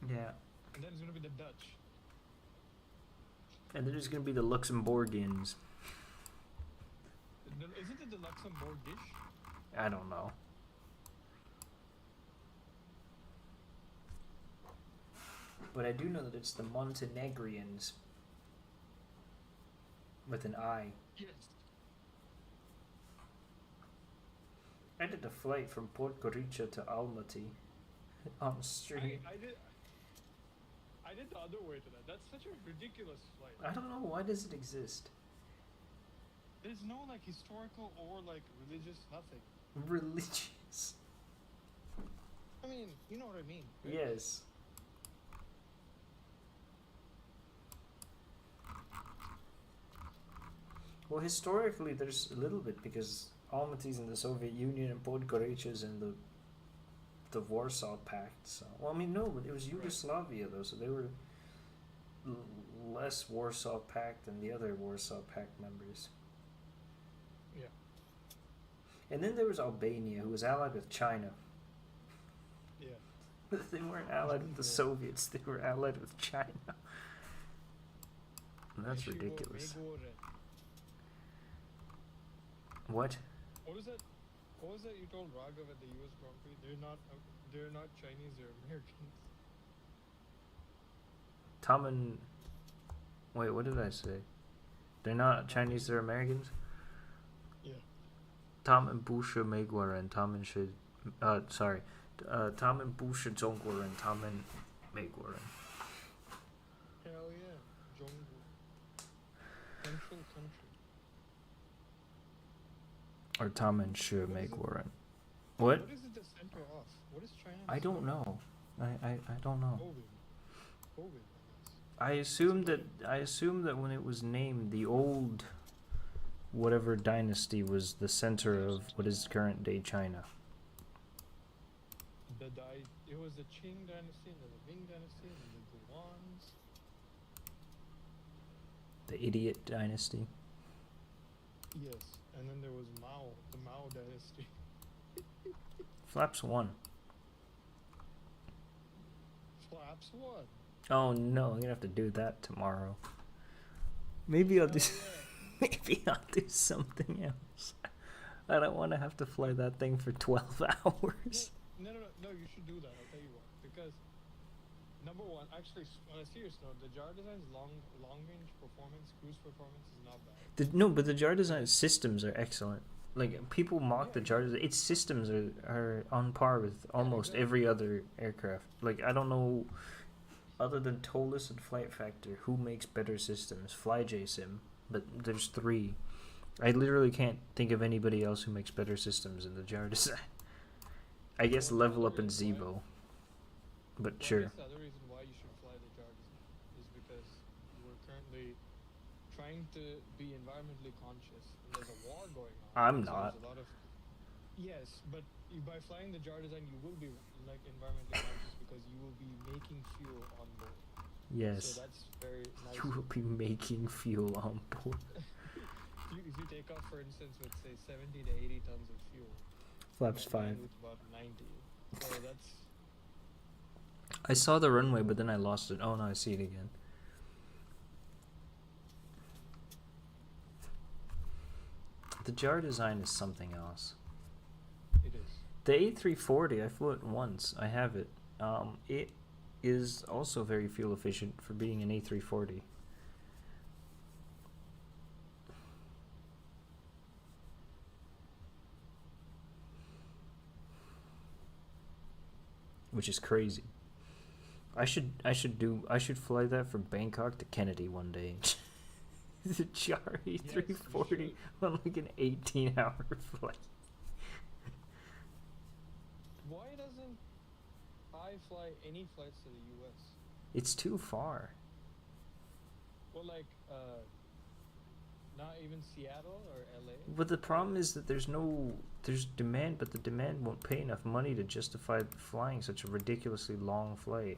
Yeah. And then it's gonna be the Dutch. And then there's gonna be the Luxembourgians. Isn't it the Luxembourgish? I don't know. But I do know that it's the Montenegrians. With an I. Yes. I did a flight from Podgorica to Almaty on stream. I did the other way to that. That's such a ridiculous flight. I don't know, why does it exist? There's no like historical or like religious nothing. Religious. I mean, you know what I mean. Right? Yes. Well, historically, there's a little bit because Almaty's in the Soviet Union and Podgorica's in the Warsaw Pact. So, well, I mean, no, but it was Yugoslavia though, so they were less Warsaw Pact than the other Warsaw Pact members. Yeah. And then there was Albania, who was allied with China. Yeah. They weren't allied with the Soviets; they were allied with China. And that's ridiculous. What? What was that? What was that you told Raghav at the U.S. Grand Prix? They're not Chinese. They're Americans. Taman. Wait, what did I say? They're not Chinese. They're Americans. Yeah. Taman Busha Megwaran, Taman should. Sorry. Taman Busha Zongwaran, Taman Megwaran. Hell yeah, Jonggu. Central country. Or Taman Shu What is it? Megwaran. What? What is it the center of? What is China? I don't know. I don't know. COVID, I assumed that when it was named, the old whatever dynasty was the center of what is current day China. It was the Qing dynasty, and then the Ming dynasty, and then the Guans. The idiot dynasty. Yes, and then there was Mao, the Mao dynasty. Flaps 1. Flaps what? Oh no, I'm gonna have to do that tomorrow. Maybe I'll do. Maybe I'll do something else. I don't want to have to fly that thing for 12 hours. No, you should do that. I'll tell you what. Because, number one, actually, on a serious note, the Jar Design's long-range performance, cruise performance is not bad. No, but the Jar Design systems are excellent. Like, people mock the Jar Design. Its systems are on par with almost every other aircraft. Like, I don't know, other than Tolus and Flight Factor, who makes better systems? FlyJSim, but there's 3. I literally can't think of anybody else who makes better systems in the Jar Design. I guess LevelUp and Zevo. But sure. I guess the other reason why you should fly the Jar Design is because we're currently trying to be environmentally conscious, and there's a war going on. I'm So not. there's a lot of yes, but by flying the Jar Design, you will be like environmentally conscious because you will be making fuel on board. Yes. So that's very nice. You will be making fuel on board. If you take off, for instance, with say 70 to 80 tons of fuel. Flaps and land 5. with about 90. So that's I saw the runway, but then I lost it. Oh no, I see it again. The Jar Design is something else. it is. The A340, I flew it once. I have it. It is also very fuel efficient for being an A340. Which is crazy. I should fly that from Bangkok to Kennedy one day. The Jar A340 on like an 18-hour flight. Why doesn't I fly any flights to the U.S.? It's too far. Well, like, not even Seattle or L.A.? But the problem is that there's demand, but the demand won't pay enough money to justify flying such a ridiculously long flight.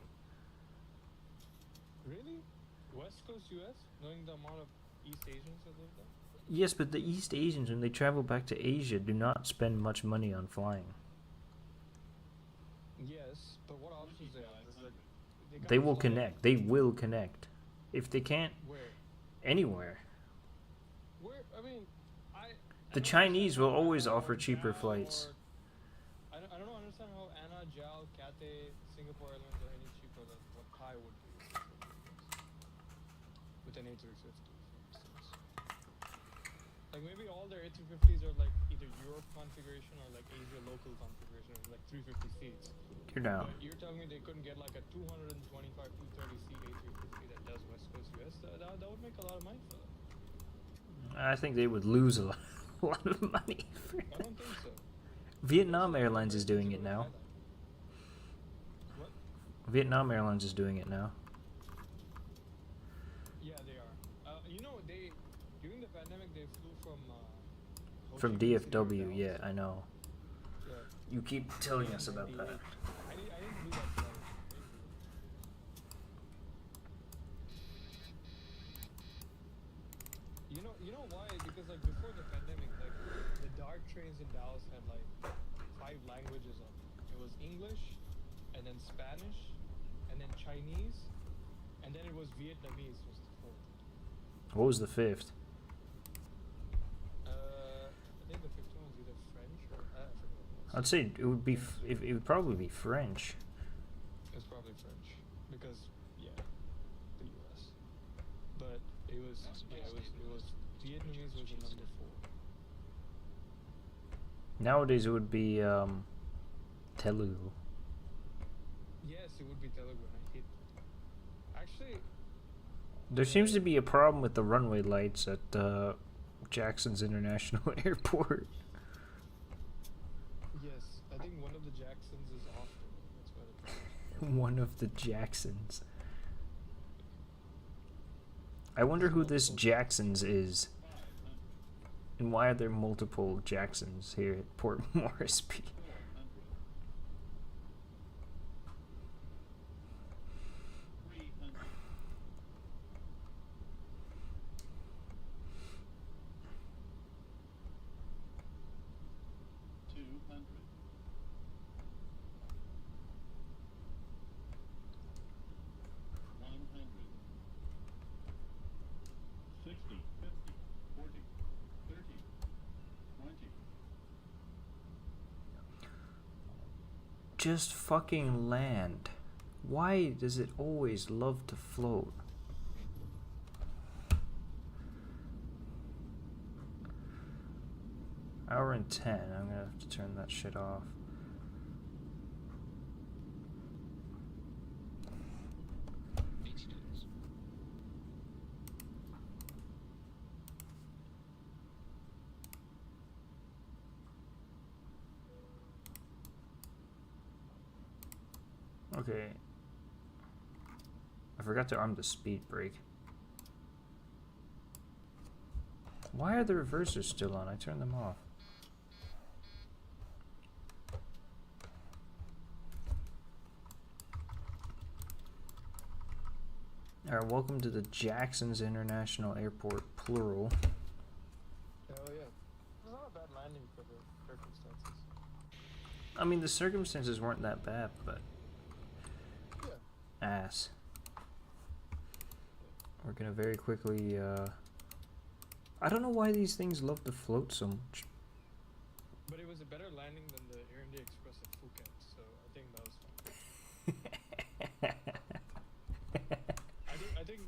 Really? West Coast U.S.? Knowing the amount of East Asians that live there? Yes, but the East Asians, when they travel back to Asia, do not spend much money on flying. Yes, but what options they have? Is that They can't will fly connect. They will connect. If they can't, Where? Anywhere. Where? I mean, The don't Chinese understand will how always Anna offer or cheaper JAL flights. or I don't understand how Anna, JAL, Cathay, Singapore Airlines are any cheaper than what Thai would be with an A350, for instance. Like maybe all their A350s are like either Europe configuration or like Asia local configuration, like 350 seats. You're down. But you're telling me they couldn't get like a 225, 230 seat A350 that does West Coast US? That would make a lot of money for them. I think they would lose a lot, a lot of money. I don't think so. Vietnam Airlines is doing it now. What? Vietnam Airlines is doing it now. Yeah, they are. You know, they during the pandemic they flew from Ho From Chi Minh City or DFW, Dallas. yeah, I know. Yeah. You keep telling us about that. I didn't do that flight. You know why? Because like before the pandemic, like the dark trains in Dallas had like 5 languages on them. It was English, and then Spanish, and then Chinese, and then it was Vietnamese was the 4th. What was the 5th? I think the 5th one was either French or I forgot. I'd say it would be. It would probably be French. It's probably French because yeah, the U.S. But it was Vietnamese was the number 4. Nowadays it would be Telugu. Yes, it would be Telugu. And I hate that. Actually, There seems to be a problem with the runway lights at Jackson's International Airport. yes, I think one of the Jacksons is off today. That's why the problem is. One of the Jacksons. I wonder who this Jacksons is. And why are there multiple Jacksons here at Port Moresby? Just fucking land. Why does it always love to float? Hour and 10. I'm gonna have to turn that shit off. Okay. I forgot to arm the speed brake. Why are the reversers still on? I turned them off. Alright, welcome to the Jackson's International Airport, plural. Hell yeah. It was not a bad landing for the circumstances. I mean, the circumstances weren't that bad, but... Yeah. ass. We're gonna very quickly, I don't know why these things love to float so much. But it was a better landing than the Air India Express at Phuket, so I think that was fine.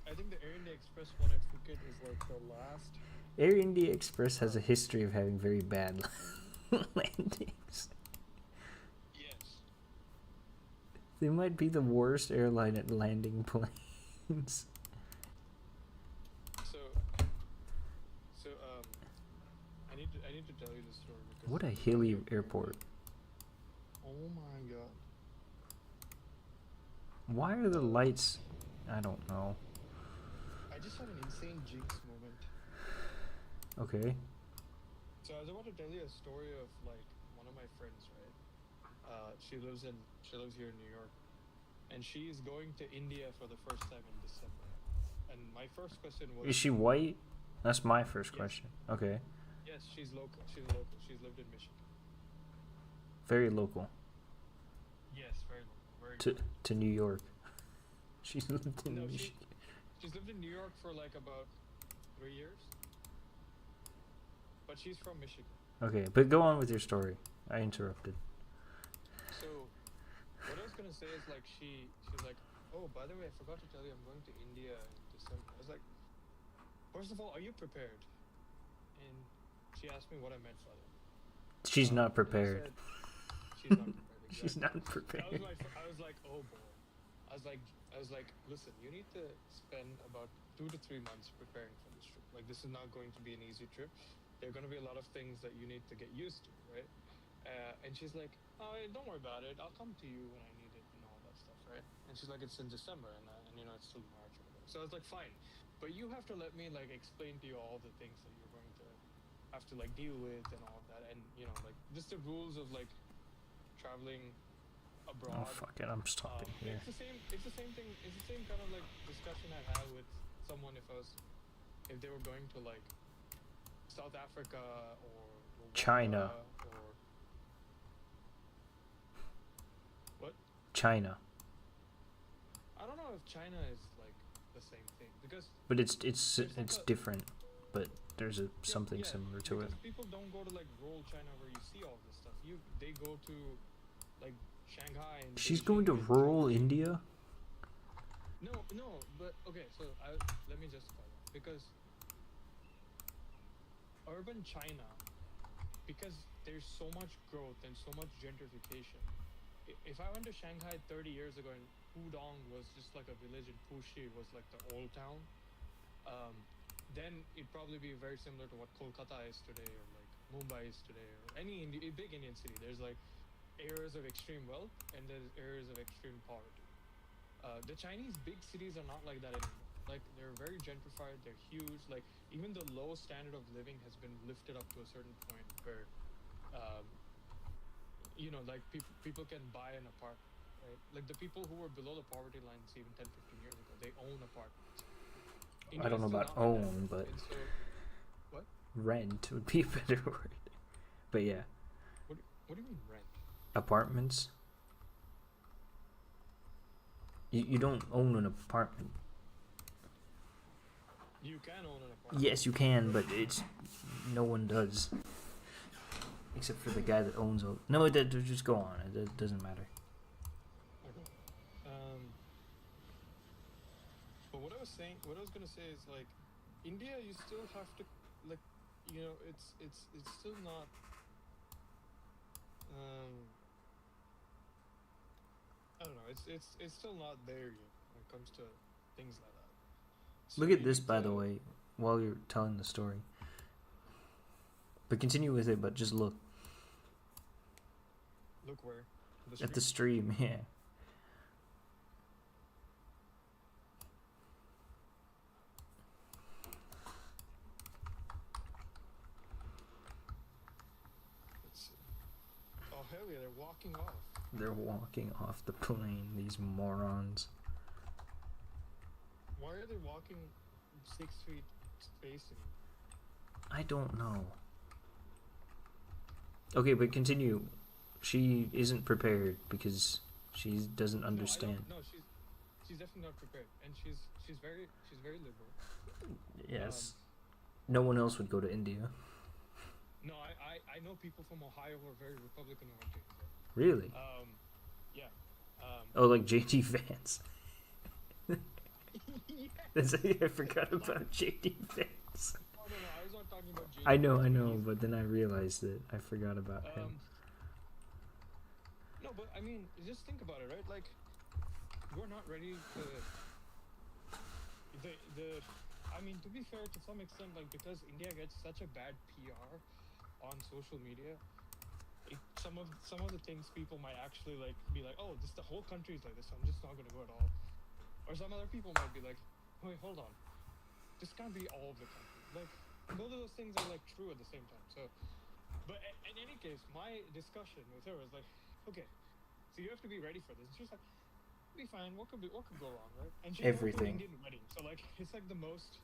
I think the Air India Express one at Phuket is like the last. Air India Express has a history of having very bad landings. Yes. They might be the worst airline at landing planes. So I need to tell you this story because What a hilly airport. Oh my god. Why are the lights... I don't know. I just had an insane jinx moment. Okay. So I was about to tell you a story of like one of my friends, right? She lives here in New York, and she's going to India for the first time in December. And my first question was, Is she white? That's my first Yes. question. Okay. yes, she's local. She's local. She's lived in Michigan. Very local. Yes, very local. Very To New York. She's lived in No, Michigan. she's lived in New York for like about 3 years. But she's from Michigan. Okay, but go on with your story. I interrupted. So what I was gonna say is like she's like, oh, by the way, I forgot to tell you I'm going to India in December. I was like, first of all, are you prepared? And she asked me what I meant by that. She's not And I prepared. said, she's not prepared. She's Exactly. not prepared. I was like, oh boy. I was like, listen, you need to spend about 2 to 3 months preparing for this trip. Like, this is not going to be an easy trip. There are going to be a lot of things that you need to get used to, right? And she's like, oh, don't worry about it. I'll come to you when I need it and all that stuff, right? And she's like, it's in December, and you know, it's still March or whatever. So I was like, fine, but you have to let me like explain to you all the things that you're going to have to like deal with and all of that, and you know, like just the rules of like traveling abroad. Oh fuck it, I'm stopping here. It's the same thing. It's the same kind of like discussion I had with someone if they were going to like South Africa or Rwanda China. or what? China. I don't know if China is like the same thing because But it's like a- different. But there's something similar to it. because people don't go to like rural China where you see all this stuff. They go to like Shanghai and She's Beijing going to and rural India? No, but okay, so let me justify that because urban China, because there's so much growth and so much gentrification. If I went to Shanghai 30 years ago and Pudong was just like a village and Puxi was like the old town, then it'd probably be very similar to what Kolkata is today or like Mumbai is today or any big Indian city. There's like areas of extreme wealth and there's areas of extreme poverty. The Chinese big cities are not like that anymore. Like they're very gentrified, they're huge. Like even the low standard of living has been lifted up to a certain point where, you know, like people can buy an apartment, right? Like the people who were below the poverty lines even 10, 15 years ago, they own apartments. I don't know India's about still not like own, that. but And so, what? rent would be a better word. But yeah, What do you mean rent? apartments. You don't own an apartment. You can own an apartment. Yes, you can, but it's no one does, except for the guy that owns it. No, just go on. It doesn't matter. Okay. But what I was gonna say is like, India, you still have to like, you know, it's still not. I don't know. It's still not there yet when it comes to things like that. So Look at you this, need by to the way, while you're telling the story. But continue with it, but just look look where at the stream, yeah. Let's see. Oh hell yeah, they're walking off. They're walking off the plane, these morons. Why are they walking 6 feet spacing? I don't know. Okay, but continue. She isn't prepared because she doesn't understand. No, she's definitely not prepared, and she's very liberal. Yes. No one else would go to India. No, I know people from Ohio who are very Republican oriented. Really? Yeah. Oh, like JD Vance. Yeah. I forgot about JD Vance. Oh, no, I was not talking about JD. I know, but then I realized that I forgot about him. No, but I mean, just think about it, right? Like, we're not ready to. I mean, to be fair, to some extent, like because India gets such a bad PR on social media, some of the things people might actually like be like, oh, the whole country is like this, so I'm just not gonna go at all. Or some other people might be like, wait, hold on, this can't be all of the country. Like, both of those things are like true at the same time. So, but in any case, my discussion with her was like, okay, so you have to be ready for this. And she was like, be fine. What could go wrong, right? And she Everything. went to an Indian wedding, so like it's like the most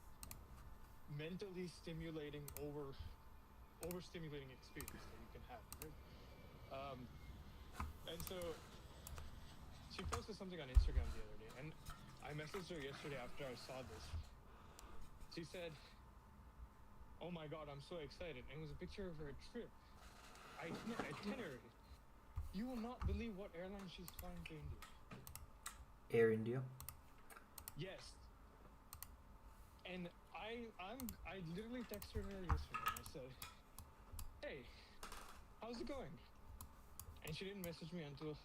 mentally stimulating, overstimulating experience that you can have, right? And so she posted something on Instagram the other day, and I messaged her yesterday after I saw this. She said, oh my god, I'm so excited. And it was a picture of her trip. Itinerary. You will not believe what airline she's flying to India. Air India. Yes. And I literally texted her yesterday and I said, hey, how's it going? And she didn't message me until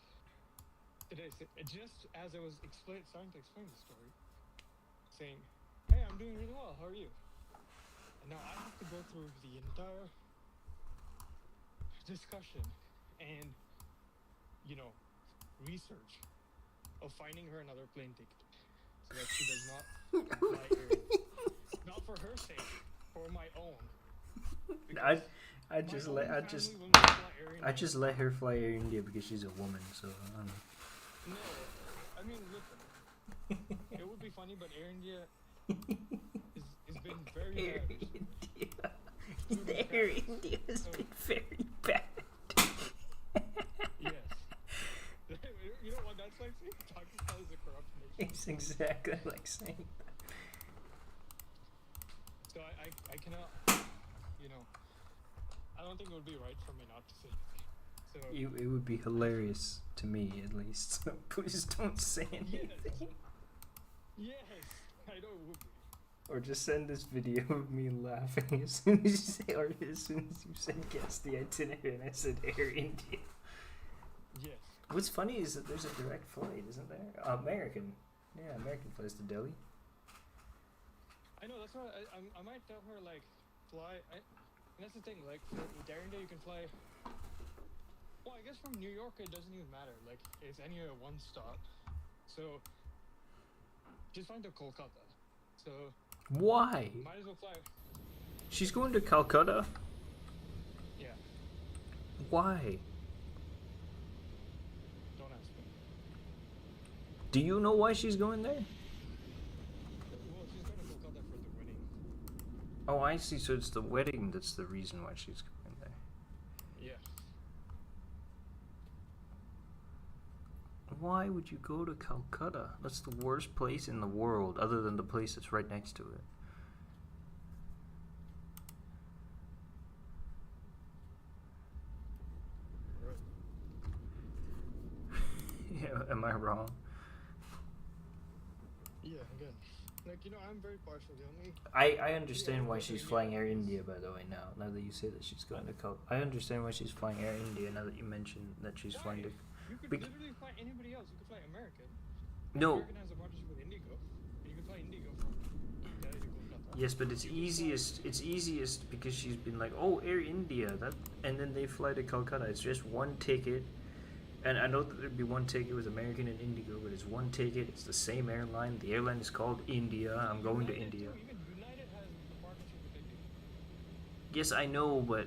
today. Just as I was starting to explain the story, saying, hey, I'm doing really well, how are you? And now I have to go through the entire discussion and, research of finding her another plane ticket so that she does not fly Air India. Not for her sake, for my own. I just let her fly Air India because she's a woman. So no, I mean, listen, it would be funny, but Air India has been very Air bad. India. Air India has been very bad. Yes. You know what that's like saying? Pakistan is a corrupt nation. It's exactly like saying that. So I cannot, I don't think it would be right for me not to say it. So It would be hilarious to me, at least. So please don't say anything. Yes, I know it would be. Or just send this video of me laughing as soon as you say, or as soon as you said guess the itinerary and I said Air India. Yes. What's funny is that there's a direct flight, isn't there? American. Yeah, American flies to Delhi. I know, that's why I might tell her, like, fly. And that's the thing, like, with Air India you can fly. Well, I guess from New York it doesn't even matter. Like, it's anywhere one stop. So, just flying to Kolkata. So, Why? might as well fly. She's going to Calcutta? Yeah, Why? don't ask me. Do you know why she's going there? Well, she's going to Kolkata for the wedding. Oh, I see. So it's the wedding that's the reason why she's going there. Yeah. Why would you go to Calcutta? That's the worst place in the world, other than the place that's right next to it. Right. Yeah, am I wrong? Yeah, again. Like, I'm very partial. The only... I understand why she's flying Air India, by the way, now that you say that she's going to Calcutta. I understand why she's flying Air India, now that you mentioned that she's flying to... You could literally fly anybody else. You could fly American. No. American has a partnership with Indigo. And you could fly Indigo from Delhi to Kolkata. Yes, but it's easiest because she's been like, oh, Air India, and then they fly to Calcutta. It's just one ticket, and I know that there'd be one ticket with American and Indigo, but it's one ticket. It's the same airline. The airline is called India. I'm going to India. Too. Even United has a partnership with Indigo. Yes, I know, but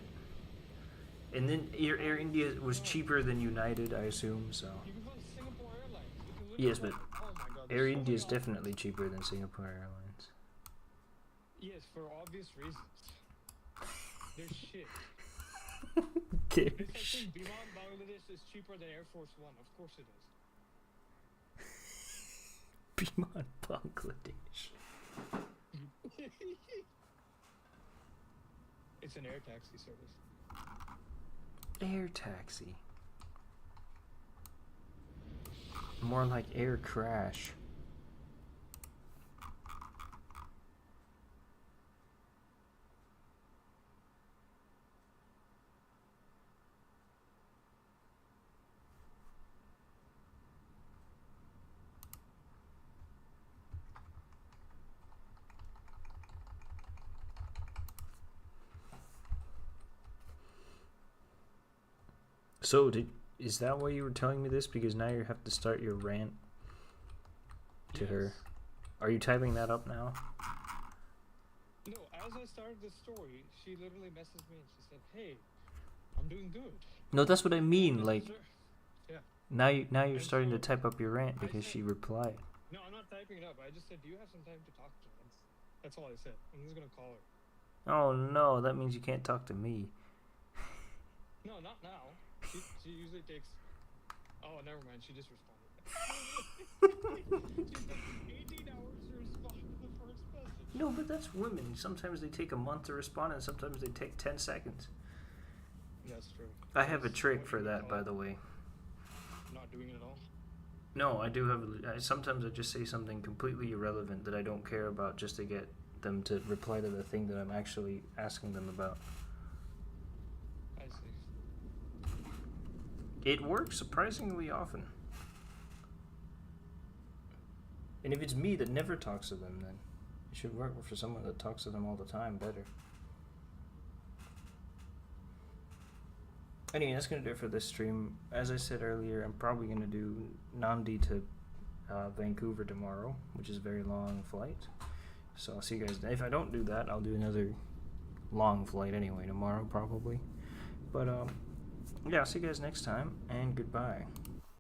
and then Air India was cheaper than United, I assume. So You can fly Singapore Airlines. You can yes, literally but fly, oh my God, Air there's so India is many definitely cheaper than Singapore Airlines. Yes, for obvious reasons. They're shit. They're It's like saying Biman Bangladesh is cheaper than Air Force One. Of course it is. Biman Bangladesh. It's an air taxi service. Air taxi. More like air crash. So, is that why you were telling me this? Because now you have to start your rant to her. Are you typing that up now? No, as I started the story, she literally messaged me and she said, "Hey, I'm doing good." No, that's what I mean. Like, yeah. now you're And starting to so type up your rant I because said- she replied. No, I'm not typing it up. I just said, "Do you have some time to talk to her?" That's all I said. I'm just gonna call her. Oh no, that means you can't talk to me. No, not now. She usually takes. Oh, never mind. She just responded. She took 18 hours to respond to the first message. No, but that's women. Sometimes they take a month to respond, and sometimes they take 10 seconds. That's true. I have a That's trick what for we that, call by the way. Not doing it at all. No, I do have. Sometimes I just say something completely irrelevant that I don't care about just to get them to reply to the thing that I'm actually asking them about. I see. It works surprisingly often. And if it's me that never talks to them, then it should work for someone that talks to them all the time better. Anyway, that's going to do it for this stream. As I said earlier, I'm probably going to do Nandi to Vancouver tomorrow, which is a very long flight. So I'll see you guys. If I don't do that, I'll do another long flight anyway tomorrow, probably. But yeah, I'll see you guys next time, and goodbye.